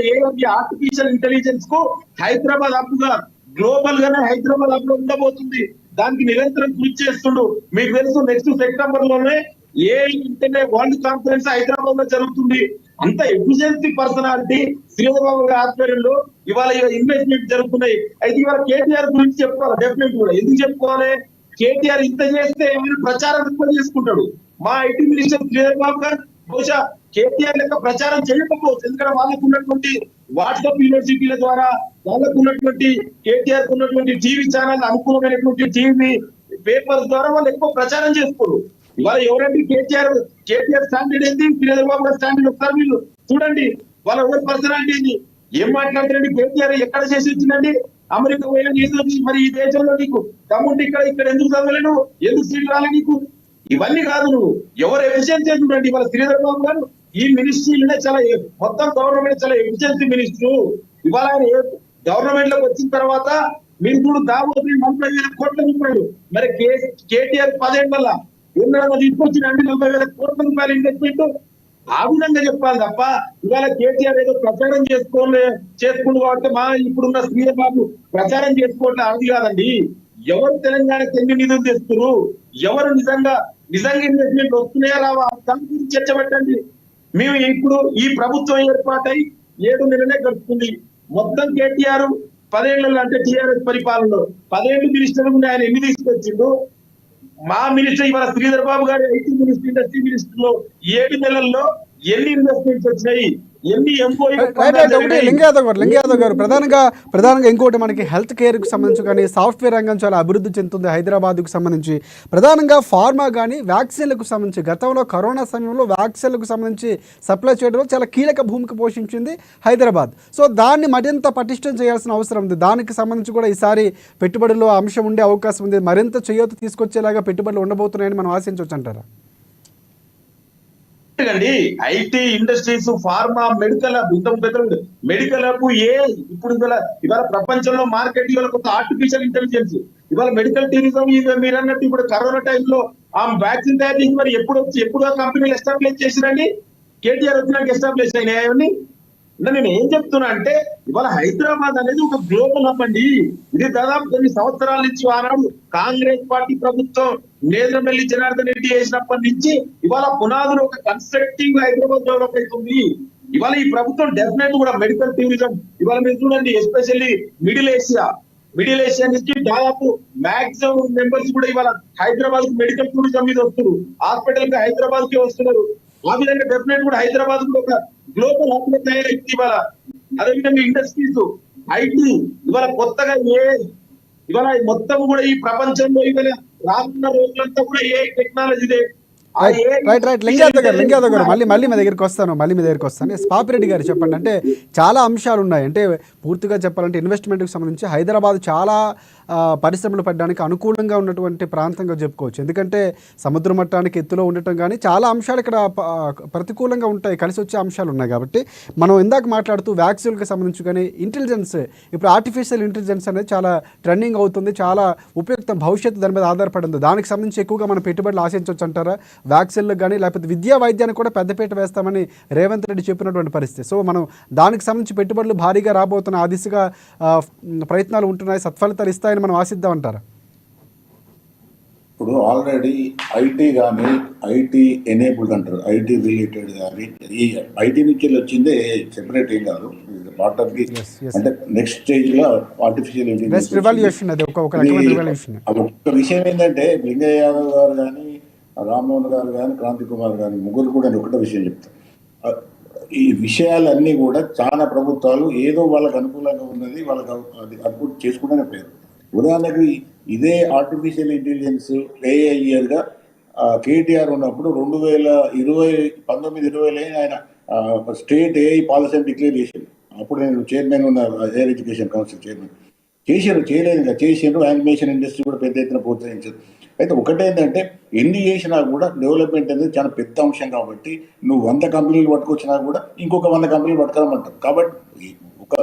ఆర్టిఫిషియల్ ఇంటెలిజెన్స్ కు హైదరాబాద్ హబ్ గా, గ్లోబల్ గానే హైదరాబాద్ హబ్ లో ఉండబోతుంది. దానికి నిరంతరం కృషి చేస్తుండు. మీకు తెలుసు, నెక్స్ట్ సెప్టెంబర్ లోనే వరల్డ్ కాన్ఫరెన్స్ హైదరాబాద్ లో జరుగుతుంది. అంత ఎఫిషియన్సీ పర్సనాలిటీ శ్రీధరబాబు గారి ఆధ్వర్యంలో ఇవాళ ఇన్వెస్ట్మెంట్ జరుగుతున్నాయి. అయితే ఇవాళ కేటీఆర్ గురించి చెప్పుకోవాలి, డెఫినెట్ కూడా. ఎందుకు చెప్పుకోవాలి? కేటీఆర్ ఇంత చేస్తే ఏమైనా ప్రచారం ఎక్కువ చేసుకుంటాడు. మా ఐటీ మినిస్టర్ శ్రీధరబాబు గారు బహుశా కేటీఆర్ లెక్క ప్రచారం చేయకపోవచ్చు, ఎందుకంటే వాళ్ళకు ఉన్నటువంటి వాట్సాప్ యూనివర్సిటీల ద్వారా, వాళ్ళకు ఉన్నటువంటి కేటీఆర్ ఉన్నటువంటి టీవీ ఛానల్, అనుకూలమైనటువంటి టీవీ పేపర్స్ ద్వారా వాళ్ళు ఎక్కువ ప్రచారం చేసుకోరు. ఇవాళ ఎవరంటే కేటీఆర్ స్టాండర్డ్ ఏంది, శ్రీధరబాబు గారు స్టాండర్డ్ ఒకసారి వీళ్ళు చూడండి. వాళ్ళ ఎవరి పర్సనాలిటీ ఏంది, ఏం మాట్లాడుతారండి? కేటీఆర్ ఎక్కడ చేసి వచ్చిందండి? అమెరికా పోయినా ఏదో మరి ఈ దేశంలో నీకు దమ్ముంటే ఇక్కడ ఎందుకు చదవలేను, ఎందుకు సీట్లు రాలే నీకు? ఇవన్నీ కాదు, నువ్వు ఎవరు ఎఫిషియన్సీ చూడండి. ఇవాళ శ్రీధరబాబు గారు ఈ మినిస్ట్రీలోనే చాలా మొత్తం గవర్నమెంట్ చాలా ఎఫిషియన్సీ మినిస్టర్. ఇవాళ ఆయన గవర్నమెంట్ లోకి వచ్చిన తర్వాత మీరు చూడు, దాదాపు 40,000 కోట్ల రూపాయలు. మరి కేటీఆర్ 10 ఏళ్ళ తీసుకొచ్చిన 40,000 కోట్ల రూపాయల ఇన్వెస్ట్మెంట్. ఆ విధంగా చెప్పాలి తప్ప ఇవాళ కేటీఆర్ ఏదో ప్రచారం చేసుకుంటూ కాబట్టి ఇప్పుడున్న శ్రీధరబాబు ప్రచారం చేసుకోవట్లే, అది కాదండి. ఎవరు తెలంగాణకి ఎన్ని నిధులు తెస్తున్నారు, ఎవరు నిజంగా ఇన్వెస్ట్మెంట్ వస్తున్నాయా రావా, దాని గురించి చర్చ పెట్టండి. మేము ఇప్పుడు ఈ ప్రభుత్వం ఏర్పాటై 7 నెలలే గడుపుతుంది. మొత్తం కేటీఆర్ 10 ఏళ్ళలో, అంటే టీఆర్ఎస్ పరిపాలనలో 10 ఏళ్ళు మినిస్టర్ ఉండి ఆయన ఎన్ని తీసుకొచ్చిండు? మా మినిస్టర్ ఇవాళ శ్రీధర్ బాబు గారి ఐటీ మినిస్టర్, ఇండస్ట్రీ మినిస్టర్ లో 7 నెలల్లో ఎన్ని ఇన్వెస్ట్మెంట్స్ వచ్చినాయి, ఎన్ని లింగయాదవ్ గారు ప్రధానంగా ఇంకోటి మనకి హెల్త్ కేర్ కు సంబంధించి కానీ సాఫ్ట్వేర్ రంగం చాలా అభివృద్ధి చెందుతుంది హైదరాబాద్ కు సంబంధించి. ప్రధానంగా ఫార్మా కానీ వ్యాక్సిన్లకు సంబంధించి గతంలో కరోనా సమయంలో వ్యాక్సిన్లకు సంబంధించి సప్లై చేయడంలో చాలా కీలక భూమిక పోషించింది హైదరాబాద్. సో దాన్ని మరింత పటిష్టం చేయాల్సిన అవసరం ఉంది. దానికి సంబంధించి కూడా ఈసారి పెట్టుబడుల్లో అంశం ఉండే అవకాశం ఉంది. మరింత చేయూత తీసుకొచ్చేలాగా పెట్టుబడులు ఉండబోతున్నాయని మనం ఆశించవచ్చు అంటారా? అండి, IT industries, pharma, medical hub, medical hub ఇప్పుడు ఇవాళ ప్రపంచంలో మార్కెట్ ఇవాళ కొత్త ఆర్టిఫిషియల్ ఇంటెలిజెన్స్, ఇవాళ మెడికల్ టూరిజం. మీరు అన్నట్టు ఇప్పుడు కరోనా టైంలో ఆ వ్యాక్సిన్ తయారు చేసి మరి ఎప్పుడు ఆ కంపెనీలు ఎస్టాబ్లిష్ చేసిరండి? కేటీఆర్ వచ్చినాక ఎస్టాబ్లిష్ అయినాయని. నేను ఏం చెప్తున్నా అంటే ఇవాళ హైదరాబాద్ అనేది ఒక గ్లోబల్ హబ్ అండి. ఇది దాదాపు కొన్ని సంవత్సరాల నుంచి ఆనాడు కాంగ్రెస్ పార్టీ ప్రభుత్వం నేదురమెల్లి జనార్దన్ రెడ్డి చేసినప్పటి నుంచి ఇవాళ పునాదులు ఒక కన్స్ట్రక్టివ్ హైదరాబాద్ డెవలప్ అవుతుంది. ఇవాళ ఈ ప్రభుత్వం డెఫినెట్ కూడా మెడికల్ టూరిజం, ఇవాళ మీరు చూడండి, ఎస్పెషల్లీ మిడిల్ ఏషియా నుంచి దాదాపు మాక్సిమం మెంబర్స్ కూడా ఇవాళ హైదరాబాద్ మెడికల్ టూరిజం మీద వస్తున్నారు, హాస్పిటల్ కి హైదరాబాద్ కి వస్తున్నారు. ఆ విధంగా డెఫినెట్ కూడా హైదరాబాద్ కూడా ఒక గ్లోబల్ హబ్ లో తయారైంది ఇవాళ. అదేవిధంగా ఇండస్ట్రీస్, ఐటీ, ఇవాళ కొత్తగా ఇవాళ మొత్తం కూడా ఈ ప్రపంచంలో ఇవాళ రానున్న రోజులంతా కూడా ఏ టెక్నాలజీదే. రైట్ లింగాదవ్ గారు మళ్ళీ మీ దగ్గరికి వస్తాను. పాపిరెడ్డి గారు చెప్పండి. అంటే చాలా అంశాలు ఉన్నాయి. అంటే పూర్తిగా చెప్పాలంటే ఇన్వెస్ట్మెంట్కి సంబంధించి హైదరాబాద్ చాలా పరిశ్రమలు పెట్టడానికి అనుకూలంగా ఉన్నటువంటి ప్రాంతంగా చెప్పుకోవచ్చు. ఎందుకంటే సముద్ర మట్టానికి ఎత్తులో ఉండటం కానీ చాలా అంశాలు ఇక్కడ ప్రతికూలంగా ఉంటాయి, కలిసి వచ్చే అంశాలు ఉన్నాయి. కాబట్టి మనం ఇందాక మాట్లాడుతూ వ్యాక్సిన్కి సంబంధించి కానీ ఇంటెలిజెన్స్, ఇప్పుడు ఆర్టిఫిషియల్ ఇంటెలిజెన్స్ అనేది చాలా ట్రెండింగ్ అవుతుంది, చాలా ఉపయుక్తం, భవిష్యత్తు దాని మీద ఆధారపడింది. దానికి సంబంధించి ఎక్కువగా మనం పెట్టుబడులు ఆశించవచ్చు అంటారా? వ్యాక్సిన్లకు కానీ లేకపోతే విద్యా వైద్యానికి కూడా పెద్దపీట వేస్తామని రేవంత్ రెడ్డి చెప్పినటువంటి పరిస్థితి. సో మనం దానికి సంబంధించి పెట్టుబడులు భారీగా రాబోతున్న ఆ దిశగా ప్రయత్నాలు ఉంటున్నాయి, సత్ఫలితాలు ఇస్తాయని మనం ఆశిద్దామంటారా? ఇప్పుడు ఆల్రెడీ ఐటీ కానీ ఐటీ ఎనేబుల్డ్ అంటారు, ఐటీ రిలేటెడ్ కానీ ఈ ఐటీ నుంచి వచ్చిందే సెపరేట్ ఏం కాదు, పార్ట్ ఆఫ్ ది అంటే నెక్స్ట్ స్టేజ్ లో ఆర్టిఫిషియల్ ఇంటెలిజెన్స్ రివల్యూషన్. అది ఒక ఒక్క విషయం ఏంటంటే లింగయ్య యాదవ్ గారు కానీ రామ్మోహన్ గారు కానీ క్రాంతి కుమార్ గారు ముగ్గురు కూడా ఒకటే విషయం చెప్తారు. ఈ విషయాలన్నీ కూడా చాలా ప్రభుత్వాలు ఏదో వాళ్ళకి అనుకూలంగా ఉన్నది వాళ్ళకి అది అప్పుడు చేసుకుంటూనే పేరు. ఉదాహరణకి ఇదే ఆర్టిఫిషియల్ ఇంటెలిజెన్స్ ఏఐ ఇయర్గా కేటీఆర్ ఉన్నప్పుడు 2019-20 ఆయన స్టేట్ ఏఐ పాలసీ అని డిక్లేర్ చేశారు. అప్పుడు నేను చైర్మన్ ఉన్న హైయర్ ఎడ్యుకేషన్ కౌన్సిల్ చైర్మన్ చేయలేదు ఇంకా చేసారు. యానిమేషన్ ఇండస్ట్రీ కూడా పెద్ద ఎత్తున ప్రోత్సహించారు. అయితే ఒకటేంటంటే ఎన్ని చేసినా కూడా డెవలప్మెంట్ అనేది చాలా పెద్ద అంశం. కాబట్టి నువ్వు 100 కంపెనీలు పట్టుకొచ్చినా కూడా ఇంకొక 100 కంపెనీలు పట్టుకోమంటారు. కాబట్టి ఒక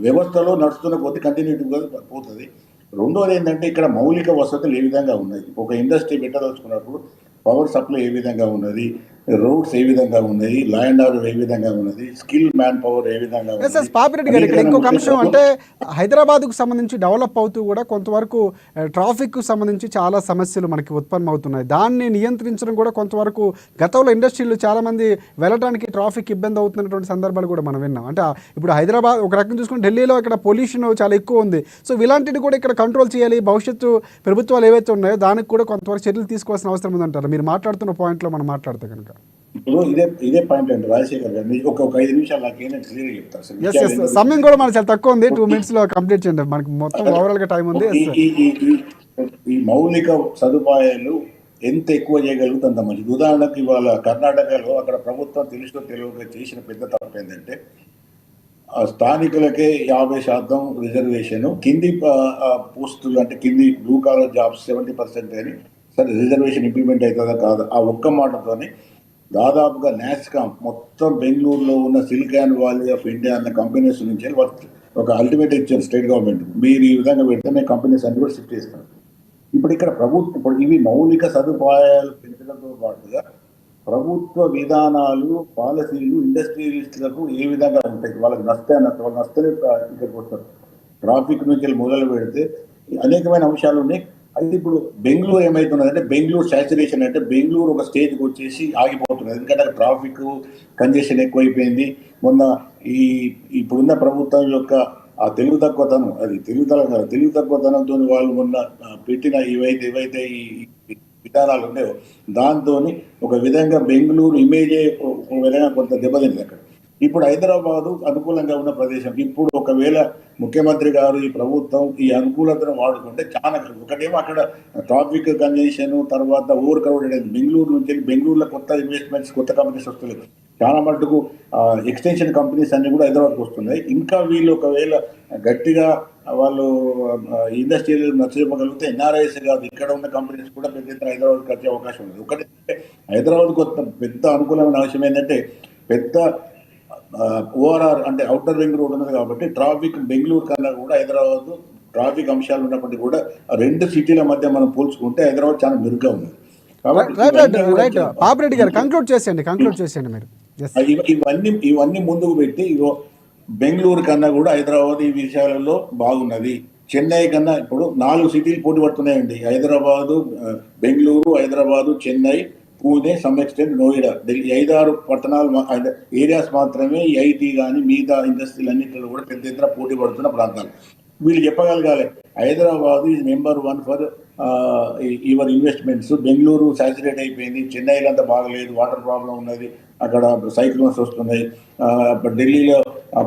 వ్యవస్థలో నడుస్తున్న కొద్ది కంటిన్యూటీగా పోతుంది. రెండోది ఏంటంటే ఇక్కడ మౌలిక వసతులు ఏ విధంగా ఉన్నాయి, ఒక ఇండస్ట్రీ పెట్టదలుచుకున్నప్పుడు పవర్ సప్లై ఏ విధంగా ఉన్నది, రోడ్స్ ఏ విధంగా ఉన్నాయి, ల్యాండ్ ఆర్డర్ ఏ విధంగా ఉన్నది, స్కిల్ మ్యాన్ పవర్ ఏ విధంగా ఉంది. పాపిరెడ్డి గారు ఇక్కడ ఇంకొక అంశం అంటే హైదరాబాద్కు సంబంధించి డెవలప్ అవుతూ కూడా కొంతవరకు ట్రాఫిక్కు సంబంధించి చాలా సమస్యలు మనకి ఉత్పన్నం అవుతున్నాయి. దాన్ని నియంత్రించడం కూడా కొంతవరకు గతంలో ఇండస్ట్రీలు చాలామంది వెళ్ళడానికి ట్రాఫిక్ ఇబ్బంది అవుతున్నటువంటి సందర్భాలు కూడా మనం విన్నాం. అంటే ఇప్పుడు హైదరాబాద్ ఒక రకం చూసుకుంటే ఢిల్లీలో ఇక్కడ పొల్యూషన్ చాలా ఎక్కువ ఉంది. సో ఇలాంటివి కూడా ఇక్కడ కంట్రోల్ చేయాలి. భవిష్యత్తు ప్రభుత్వాలు ఏవైతే ఉన్నాయో దానికి కూడా కొంతవరకు చర్యలు తీసుకోవాల్సిన అవసరం ఉందంటారు. మీరు మాట్లాడుతున్న పాయింట్లో మనం మాట్లాడితే కనుక ఇప్పుడు ఇదే పాయింట్ అండి రాజశేఖర్ గారు, ఒక 5 నిమిషాలు నాకు ఏంటంటే క్లియర్ చెప్తారు. సమయం కూడా మనకు చాలా తక్కువ ఉంది, 2 minutes లో కంప్లీట్ చేయండి. మనకి మొత్తం ఓవరాల్ గా టైం ఉంది. ఈ మౌలిక సదుపాయాలు ఎంత ఎక్కువ చేయగలుగుతుంది అంత మంచిది. ఉదాహరణకు ఇవాళ కర్ణాటకలో అక్కడ ప్రభుత్వం తెలుసో తెలియక చేసిన పెద్ద తప్పు ఏంటంటే స్థానికులకే 50% రిజర్వేషన్, కింది పోస్టులు అంటే కింది బ్లూ కాలర్ జాబ్స్ 70% అని. సరే రిజర్వేషన్ ఇంప్లిమెంట్ అవుతుందా కాదా ఆ ఒక్క మాటతోనే దాదాపుగా నాస్కామ్ మొత్తం బెంగళూరులో ఉన్న సిలికాన్ వ్యాలీ ఆఫ్ ఇండియా అన్న కంపెనీస్ నుంచి ఒక అల్టిమేట్ ఇచ్చారు స్టేట్ గవర్నమెంట్, మీరు ఈ విధంగా పెడితే మేము కంపెనీస్ అన్ని కూడా షిఫ్ట్ చేస్తాం. ఇప్పుడు ఇక్కడ ఇప్పుడు ఇవి మౌలిక సదుపాయాలు పెంచడంతో పాటుగా ప్రభుత్వ విధానాలు పాలసీలు ఇండస్ట్రియలిస్టులకు ఏ విధంగా ఉంటాయి, వాళ్ళకి నష్టమే ఇక్కడికి వస్తారు. ట్రాఫిక్ నుంచి మొదలు పెడితే అనేకమైన అంశాలు ఉన్నాయి. అయితే ఇప్పుడు బెంగళూరు ఏమవుతున్నదంటే బెంగళూరు సాచురేషన్ అంటే బెంగళూరు ఒక స్టేజ్కి వచ్చేసి ఆగిపోతున్నది. ఎందుకంటే అక్కడ ట్రాఫిక్ కంజెషన్ ఎక్కువైపోయింది. మొన్న ఇప్పుడున్న ప్రభుత్వం యొక్క ఆ తెలుగు తక్కువతనంతో వాళ్ళు మొన్న పెట్టిన ఏవైతే ఈ విధానాలు ఉన్నాయో దాంతో ఒక విధంగా బెంగళూరు ఇమేజే ఒక విధంగా కొంత దెబ్బతింది అక్కడ. ఇప్పుడు హైదరాబాదు అనుకూలంగా ఉన్న ప్రదేశం. ఇప్పుడు ఒకవేళ ముఖ్యమంత్రి గారు ఈ ప్రభుత్వం ఈ అనుకూలతను వాడుకుంటే చాలా, ఒకటేమో అక్కడ ట్రాఫిక్ కంజెషన్, తర్వాత ఓవర్ క్రౌడెడ్ అయింది. బెంగళూరు నుంచి బెంగళూరులో కొత్త ఇన్వెస్ట్మెంట్స్, కొత్త కంపెనీస్ వస్తున్నాయి. చాలా మటుకు ఎక్స్టెన్షన్ కంపెనీస్ అన్ని కూడా హైదరాబాద్కి వస్తున్నాయి. ఇంకా వీళ్ళు ఒకవేళ గట్టిగా వాళ్ళు ఇండస్ట్రీలు నచ్చజెప్పగలిగితే ఎన్ఆర్ఐస్ కాదు ఇక్కడ ఉన్న కంపెనీస్ కూడా పెద్ద ఎత్తున హైదరాబాద్కి వచ్చే అవకాశం ఉంది. ఒకటి హైదరాబాద్ కొత్త పెద్ద అనుకూలమైన అవసరం ఏంటంటే పెద్ద ఓఆర్ఆర్ అంటే అవుటర్ రింగ్ రోడ్ ఉన్నది. కాబట్టి ట్రాఫిక్ బెంగళూరు కన్నా కూడా హైదరాబాద్ ట్రాఫిక్ అంశాలు ఉన్నప్పటికీ కూడా 2 సిటీల మధ్య మనం పోల్చుకుంటే హైదరాబాద్ చాలా మెరుగ్గా ఉంది. పాపిరెడ్డి గారు కంక్లూడ్ చేసేయండి మీరు. ఇవన్నీ ముందుకు పెట్టి బెంగళూరు కన్నా కూడా హైదరాబాద్ ఈ విషయాలలో బాగున్నది. చెన్నై కన్నా ఇప్పుడు 4 సిటీలు పోటీ పడుతున్నాయండి, హైదరాబాదు, బెంగళూరు, హైదరాబాదు, చెన్నై, పూణే, సమ్ ఎక్స్టెంట్ నోయిడా, ఢిల్లీ. 5-6 పట్టణాలు ఏరియాస్ మాత్రమే ఈ ఐటీ కానీ మిగతా ఇండస్ట్రీలు అన్నింటిలో కూడా పెద్ద ఎత్తున పోటీ పడుతున్న ప్రాంతాలు. వీళ్ళు చెప్పగలగాలి Hyderabad is number 1 for your investments. Bengaluru saturate అయిపోయింది, చెన్నైలో అంతా బాగలేదు, వాటర్ ప్రాబ్లం ఉన్నది, అక్కడ సైక్లోన్స్ వస్తున్నాయి, ఢిల్లీలో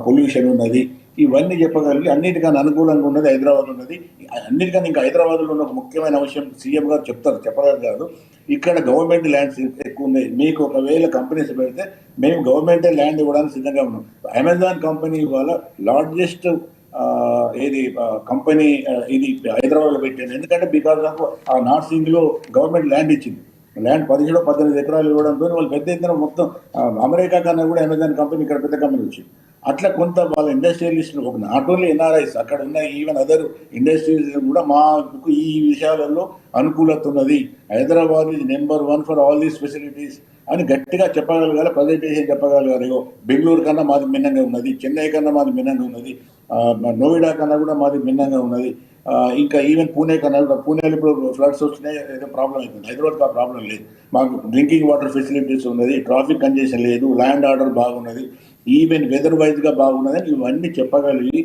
పొల్యూషన్ ఉన్నది. ఇవన్నీ చెప్పగలిగి అన్నిటికన్నా అనుకూలంగా ఉన్నది హైదరాబాద్ ఉన్నది. అన్నిటికన్నా ఇంకా హైదరాబాద్లో ఉన్న ఒక ముఖ్యమైన విషయం సీఎం గారు చెప్తారు, చెప్పలేదు కాదు, ఇక్కడ గవర్నమెంట్ ల్యాండ్స్ ఎక్కువ ఉన్నాయి. మీకు ఒకవేళ కంపెనీస్ పెడితే మేము గవర్నమెంటే ల్యాండ్ ఇవ్వడానికి సిద్ధంగా ఉన్నాం. అమెజాన్ కంపెనీ ఇవాళ లార్జెస్ట్ ఏది కంపెనీ ఇది హైదరాబాద్లో పెట్టింది. ఎందుకంటే బికాస్ ఆఫ్ ఆ నార్త్ ఇంగ్లో గవర్నమెంట్ ల్యాండ్ ఇచ్చింది. ల్యాండ్ 17-18 ఎకరాలు ఇవ్వడంతో వాళ్ళు పెద్ద ఎత్తున మొత్తం అమెరికా కన్నా కూడా అమెజాన్ కంపెనీ ఇక్కడ పెద్ద కంపెనీ వచ్చింది. అట్లా కొంత వాళ్ళ ఇండస్ట్రియలిస్టులు ఒక నాట్ ఓన్లీ ఎన్ఆర్ఐస్, అక్కడ ఉన్న ఈవెన్ అదర్ ఇండస్ట్రీస్ కూడా మాకు ఈ విషయాలలో అనుకూలత ఉన్నది. Hyderabad is number 1 for all these facilities అని గట్టిగా చెప్పగలగాలి, ప్రజెంటేషన్ చెప్పగలగాలి. బెంగళూరు కన్నా మాది భిన్నంగా ఉన్నది, చెన్నై కన్నా మాది భిన్నంగా ఉన్నది, నోయిడా కన్నా కూడా మాది భిన్నంగా ఉన్నది, ఇంకా ఈవెన్ పూణే కన్నా కూడా. పూణేలో ఇప్పుడు ఫ్లడ్స్ వచ్చినాయి, ఏదో ప్రాబ్లం అవుతుంది. హైదరాబాద్కి ఆ ప్రాబ్లం లేదు. మాకు డ్రింకింగ్ వాటర్ ఫెసిలిటీస్ ఉన్నది, ట్రాఫిక్ కంజెషన్ లేదు, ల్యాండ్ ఆర్డర్ బాగున్నది, ఈవెన్ వెదర్ వైజ్గా బాగున్నదని ఇవన్నీ చెప్పగలిగి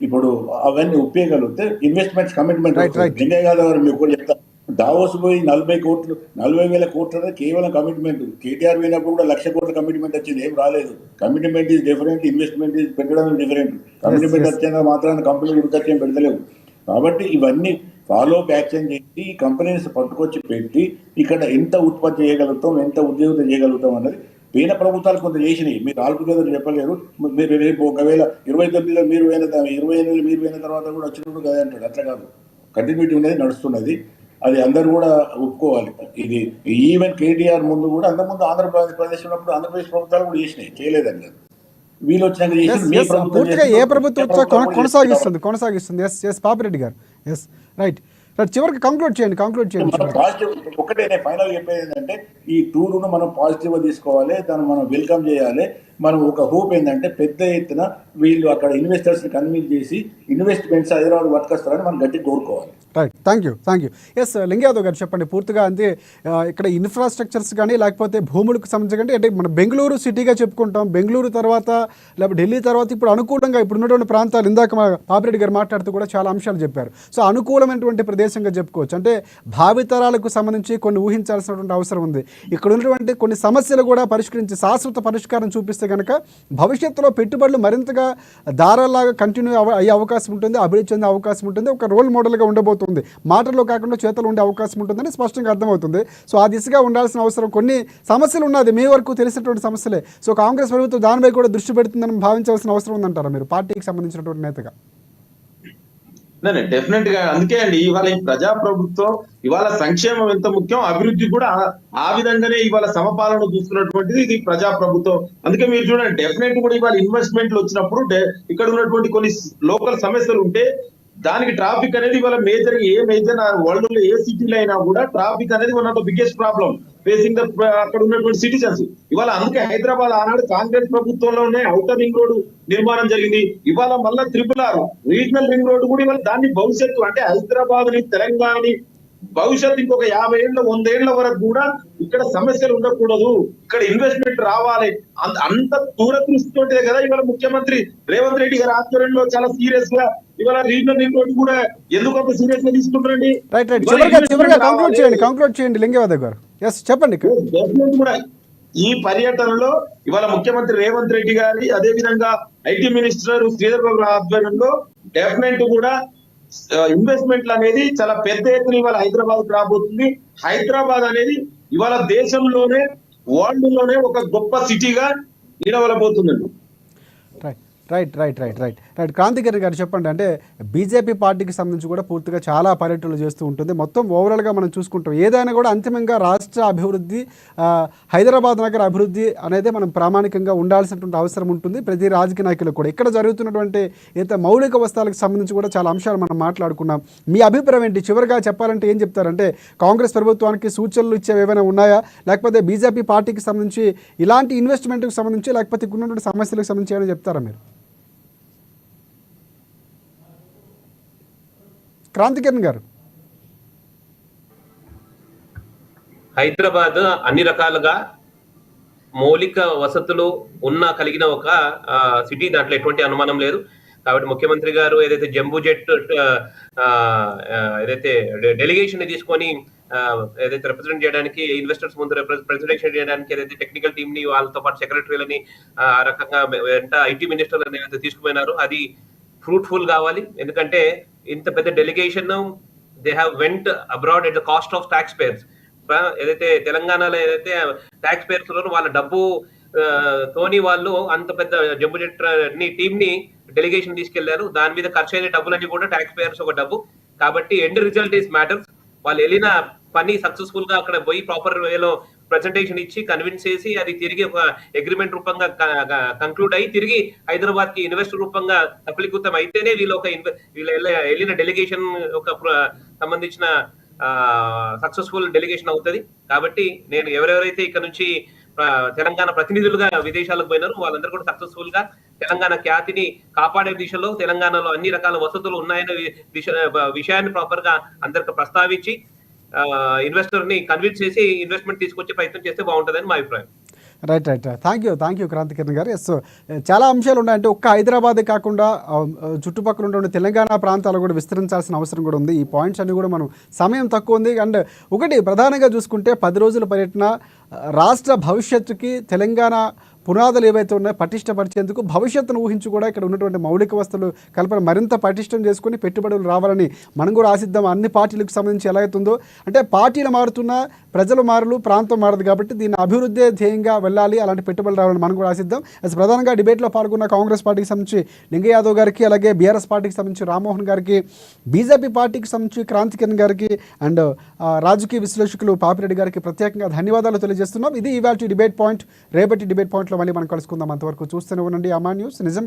ఇప్పుడు అవన్నీ ఉపయోగలిగితే ఇన్వెస్ట్మెంట్స్ కమిట్మెంట్. వెంకయ్య గారు మీకు కూడా చెప్తారు, దావోస్ పోయి 40,000 కోట్లు అనేది కేవలం కమిట్మెంట్. కేటీఆర్ పోయినప్పుడు కూడా 1,00,000 కోట్ల కమిట్మెంట్ వచ్చింది, ఏం రాలేదు. Commitment is different, investment is పెట్టడం డిఫరెంట్. కమిట్మెంట్ వచ్చిన మాత్రాన్ని కంపెనీలు ఉరికొచ్చేం పెడతలేవు. కాబట్టి ఇవన్నీ ఫాలో అప్ యాక్షన్ చేసి ఈ కంపెనీస్ పట్టుకొచ్చి పెట్టి ఇక్కడ ఎంత ఉత్పత్తి చేయగలుగుతాం, ఎంత ఉద్యోగం చేయగలుగుతాం అన్నది పోయిన ప్రభుత్వాలు కొంత చేసినాయి. మీరు ఆల్టుగెదర్ చెప్పలేరు. మీరు రేపు ఒకవేళ 29లో మీరు 20 మీరు పోయిన తర్వాత కూడా వచ్చినప్పుడు కదా అంటాడు. అట్లా కాదు, కంటిన్యూటీ ఉన్నది, నడుస్తున్నది. అది అందరు కూడా ఒప్పుకోవాలి. ఇది ఈవెన్ కేటీఆర్ ముందు కూడా అంతకుముందు ఆంధ్రప్రదేశ్ ఉన్నప్పుడు ఆంధ్రప్రదేశ్ ప్రభుత్వాలు కూడా చేసినాయి, చేయలేదని కాదు. వీళ్ళు వచ్చినాక పూర్తిగా ఏ ప్రభుత్వం కొనసాగిస్తుంది. ఎస్ పాపిరెడ్డి గారు, ఎస్ రైట్. చివరికి కంక్లూడ్ చేయండి. పాజిటివ్ ఒకటే ఫైనల్ చెప్పేది ఏంటంటే, ఈ టూర్ను మనం పాజిటివ్గా తీసుకోవాలి, దాన్ని మనం వెల్కమ్ చేయాలి. మనం ఒక హోప్ ఏంటంటే పెద్ద ఎత్తున వీళ్ళు అక్కడ ఇన్వెస్టర్స్ని కన్విన్స్ చేసి ఇన్వెస్ట్మెంట్స్ హైదరాబాద్ పట్టుకొస్తారని మనం గట్టిగా కోరుకోవాలి. Right, thank you. ఎస్ లింగయాదవ్ గారు చెప్పండి పూర్తిగా. అంతే ఇక్కడ ఇన్ఫ్రాస్ట్రక్చర్స్ కానీ లేకపోతే భూములకు సంబంధించి అంటే మన బెంగళూరు సిటీగా చెప్పుకుంటాం. బెంగళూరు తర్వాత లేకపోతే ఢిల్లీ తర్వాత ఇప్పుడు అనుకూలంగా ఇప్పుడు ఉన్నటువంటి ప్రాంతాలు, ఇందాక మా పాపిరెడ్డి గారు మాట్లాడుతూ కూడా చాలా అంశాలు చెప్పారు. సో అనుకూలమైనటువంటి ప్రదేశంగా చెప్పుకోవచ్చు. అంటే భావితరాలకు సంబంధించి కొన్ని ఊహించాల్సినటువంటి అవసరం ఉంది. ఇక్కడ ఉన్నటువంటి కొన్ని సమస్యలు కూడా పరిష్కరించి శాశ్వత పరిష్కారం చూపిస్తే కనుక భవిష్యత్తులో పెట్టుబడులు మరింతగా దారాలాగా కంటిన్యూ అయ్యే అవకాశం ఉంటుంది, అభివృద్ధి చెందే అవకాశం ఉంటుంది, ఒక రోల్ మోడల్గా ఉండబోతుంది. మాటల్లో కాకుండా చేతలు ఉండే అవకాశం ఉంటుందని స్పష్టంగా అర్థమవుతుంది. సో ఆ దిశగా ఉండాల్సిన అవసరం, కొన్ని సమస్యలు ఉన్నది మీ వరకు తెలిసినటువంటి సమస్యలే. సో కాంగ్రెస్ ప్రభుత్వం దానిపై కూడా దృష్టి పెడుతుందని భావించాల్సిన అవసరం ఉందంటారా మీరు పార్టీకి సంబంధించినటువంటి నేతగా? డెఫినెట్ గా. అందుకే అండి ఇవాళ ఈ ప్రజాప్రభుత్వం, ఇవాళ సంక్షేమం ఎంత ముఖ్యం, అభివృద్ధి కూడా ఆ విధంగానే ఇవాళ సమపాలన చూస్తున్నటువంటిది ఇది ప్రజాప్రభుత్వం. అందుకే మీరు చూడండి, డెఫినెట్ కూడా ఇవాళ ఇన్వెస్ట్మెంట్లు వచ్చినప్పుడు ఇక్కడ ఉన్నటువంటి కొన్ని లోకల్ సమస్యలు ఉంటే దానికి ట్రాఫిక్ అనేది ఇవాళ మేజర్ వరల్డ్ లో ఏ సిటీలో అయినా కూడా ట్రాఫిక్ అనేది one of the biggest problem facing the అక్కడ ఉన్నటువంటి సిటిజన్స్. ఇవాళ అందుకే హైదరాబాద్ ఆనాడు కాంగ్రెస్ ప్రభుత్వంలోనే ఔటర్ రింగ్ రోడ్ నిర్మాణం జరిగింది. ఇవాళ మళ్ళా RRR రీజనల్ రింగ్ రోడ్ కూడా ఇవాళ దాన్ని భవిష్యత్తు అంటే హైదరాబాద్ ని, తెలంగాణని భవిష్యత్తు ఇంకొక 50 ఏళ్ళ 100 ఏళ్ల వరకు కూడా ఇక్కడ సమస్యలు ఉండకూడదు, ఇక్కడ ఇన్వెస్ట్మెంట్ రావాలి. అంత దూరదృష్టితోటే కదా ఇవాళ ముఖ్యమంత్రి రేవంత్ రెడ్డి గారి ఆధ్వర్యంలో చాలా సీరియస్ గా ఇవాళ రీజనల్ రింగ్ రోడ్ కూడా ఎందుకంత సీరియస్ గా తీసుకుంటారండి. కంక్లూడ్ చేయండి లింగయాదవ్ గారు. చెప్పండి. కూడా ఈ పర్యటనలో ఇవాళ ముఖ్యమంత్రి రేవంత్ రెడ్డి గారి, అదే విధంగా ఐటీ మినిస్టర్ శ్రీధర్ బాబు ఆధ్వర్యంలో డెఫినెట్ కూడా ఇన్వెస్ట్మెంట్లు అనేది చాలా పెద్ద ఎత్తున ఇవాళ హైదరాబాద్ రాబోతుంది. హైదరాబాద్ అనేది ఇవాళ దేశంలోనే, వరల్డ్ లోనే ఒక గొప్ప సిటీగా నిలవలబోతుందండి. రైట్. క్రాంతిగిరి గారు చెప్పండి. అంటే బీజేపీ పార్టీకి సంబంధించి కూడా పూర్తిగా చాలా పర్యటనలు చేస్తూ ఉంటుంది. మొత్తం ఓవరాల్గా మనం చూసుకుంటాం, ఏదైనా కూడా అంతిమంగా రాష్ట్ర అభివృద్ధి, హైదరాబాద్ నగర అభివృద్ధి అనేది మనం ప్రామాణికంగా ఉండాల్సినటువంటి అవసరం ఉంటుంది ప్రతి రాజకీయ నాయకులకు కూడా. ఇక్కడ జరుగుతున్నటువంటి ఇతర మౌలిక వస్తువులకు సంబంధించి కూడా చాలా అంశాలు మనం మాట్లాడుకున్నాం. మీ అభిప్రాయం ఏంటి? చివరిగా చెప్పాలంటే ఏం చెప్తారంటే కాంగ్రెస్ ప్రభుత్వానికి సూచనలు ఇచ్చేవి ఏమైనా ఉన్నాయా, లేకపోతే బీజేపీ పార్టీకి సంబంధించి ఇలాంటి ఇన్వెస్ట్మెంట్కి సంబంధించి లేకపోతే ఉన్నటువంటి సమస్యలకు సంబంధించి ఏమైనా చెప్తారా మీరు? క్రాంతికిరణ్ గారు. హైదరాబాద్ అన్ని రకాలుగా మౌలిక వసతులు కలిగిన ఒక సిటీ, దాంట్లో ఎటువంటి అనుమానం లేదు. కాబట్టి ముఖ్యమంత్రి గారు ఏదైతే జంబూ జెట్ ఏదైతే డెలిగేషన్ తీసుకొని ఏదైతే రిప్రజెంట్ చేయడానికి, ఇన్వెస్టర్స్ ముందు ప్రెజెంటేషన్ చేయడానికి ఏదైతే టెక్నికల్ టీమ్ ని, వాళ్ళతో పాటు సెక్రటరీలని ఆ రకంగా వెంట ఐటీ మినిస్టర్లను ఏదైతే తీసుకుపోయినారో అది ఫ్రూట్ఫుల్ కావాలి. ఎందుకంటే ఇంత పెద్ద delegation they have went abroad at the cost of tax payers. ఏదైతే తెలంగాణలో ఏదైతే ట్యాక్స్ పేయర్స్ ఉన్నారో వాళ్ళ డబ్బు తోని వాళ్ళు అంత పెద్ద జంబు జెట్ టీమ్ ని డెలిగేషన్ తీసుకెళ్లారు. దాని మీద ఖర్చు అయిన డబ్బులన్నీ కూడా ట్యాక్స్ పేయర్స్ ఒక డబ్బు. కాబట్టి ఎండ్ రిజల్ట్ ఈస్ మ్యాటర్స్. వాళ్ళు వెళ్ళిన పని సక్సెస్ఫుల్ గా అక్కడ పోయి ప్రాపర్ వేలో ప్రెజెంటేషన్ ఇచ్చి కన్విన్స్ చేసి అది తిరిగి ఒక అగ్రిమెంట్ రూపంగా కంక్లూడ్ అయ్యి తిరిగి హైదరాబాద్ కి ఇన్వెస్టర్ రూపంగా సఫలీకృతం అయితేనే వీళ్ళు వెళ్ళిన డెలిగేషన్ ఒక సంబంధించిన సక్సెస్ఫుల్ డెలిగేషన్ అవుతుంది. కాబట్టి నేను ఎవరెవరైతే ఇక్కడ నుంచి తెలంగాణ ప్రతినిధులుగా విదేశాలకు పోయినారు వాళ్ళందరూ కూడా సక్సెస్ఫుల్ గా తెలంగాణ ఖ్యాతిని కాపాడే దిశలో తెలంగాణలో అన్ని రకాల వసతులు ఉన్నాయనే విషయాన్ని ప్రాపర్ గా అందరికి ప్రస్తావించి ఇన్వెస్టర్ ని కన్విన్స్ చేసి ఇన్వెస్ట్మెంట్ తీసుకొచ్చే ప్రయత్నం చేస్తే బాగుంటుందని మా అభిప్రాయం. రైట్ థ్యాంక్ యూ క్రాంతికిరణ్ గారు. ఎస్, చాలా అంశాలు ఉన్నాయంటే ఒక్క హైదరాబాదే కాకుండా చుట్టుపక్కల ఉండే తెలంగాణ ప్రాంతాలు కూడా విస్తరించాల్సిన అవసరం కూడా ఉంది. ఈ పాయింట్స్ అన్ని కూడా మనం సమయం తక్కువ ఉంది. అండ్ ఒకటి ప్రధానంగా చూసుకుంటే 10 రోజుల పర్యటన రాష్ట్ర భవిష్యత్తుకి తెలంగాణ పునాదులు ఏవైతే ఉన్నాయో పటిష్టపరిచేందుకు భవిష్యత్తును ఊహించి కూడా ఇక్కడ ఉన్నటువంటి మౌలిక వస్తువులు కల్పన మరింత పటిష్టం చేసుకుని పెట్టుబడులు రావాలని మనం కూడా ఆశిద్దాం. అన్ని పార్టీలకు సంబంధించి ఎలా అవుతుందో అంటే పార్టీలు మారుతున్నా ప్రజలు మారలు ప్రాంతం మారదు కాబట్టి దీన్ని అభివృద్ధి ధ్యేయంగా వెళ్ళాలి, అలాంటి పెట్టుబడులు రావాలని మనం కూడా ఆశిద్దాం. ప్రధానంగా డిబేట్లో పాల్గొన్న కాంగ్రెస్ పార్టీకి సంబంధించి లింగ యాదవ్ గారికి, అలాగే బీఆర్ఎస్ పార్టీకి సంబంధించి రామ్మోహన్ గారికి, బీజేపీ పార్టీకి సంబంధించి క్రాంతికిరణ్ గారికి అండ్ రాజకీయ విశ్లేషకులు పాపిరెడ్డి గారికి ప్రత్యేకంగా ధన్యవాదాలు తెలియజేస్తున్నాం. ఇది ఇవాల్టి డిబేట్ పాయింట్. రేపటి డిబేట్ పాయింట్లో మళ్ళీ మనం కలుసుకుందాం. అంతవరకు చూస్తూనే ఉండండి అమా న్యూస్, నిజం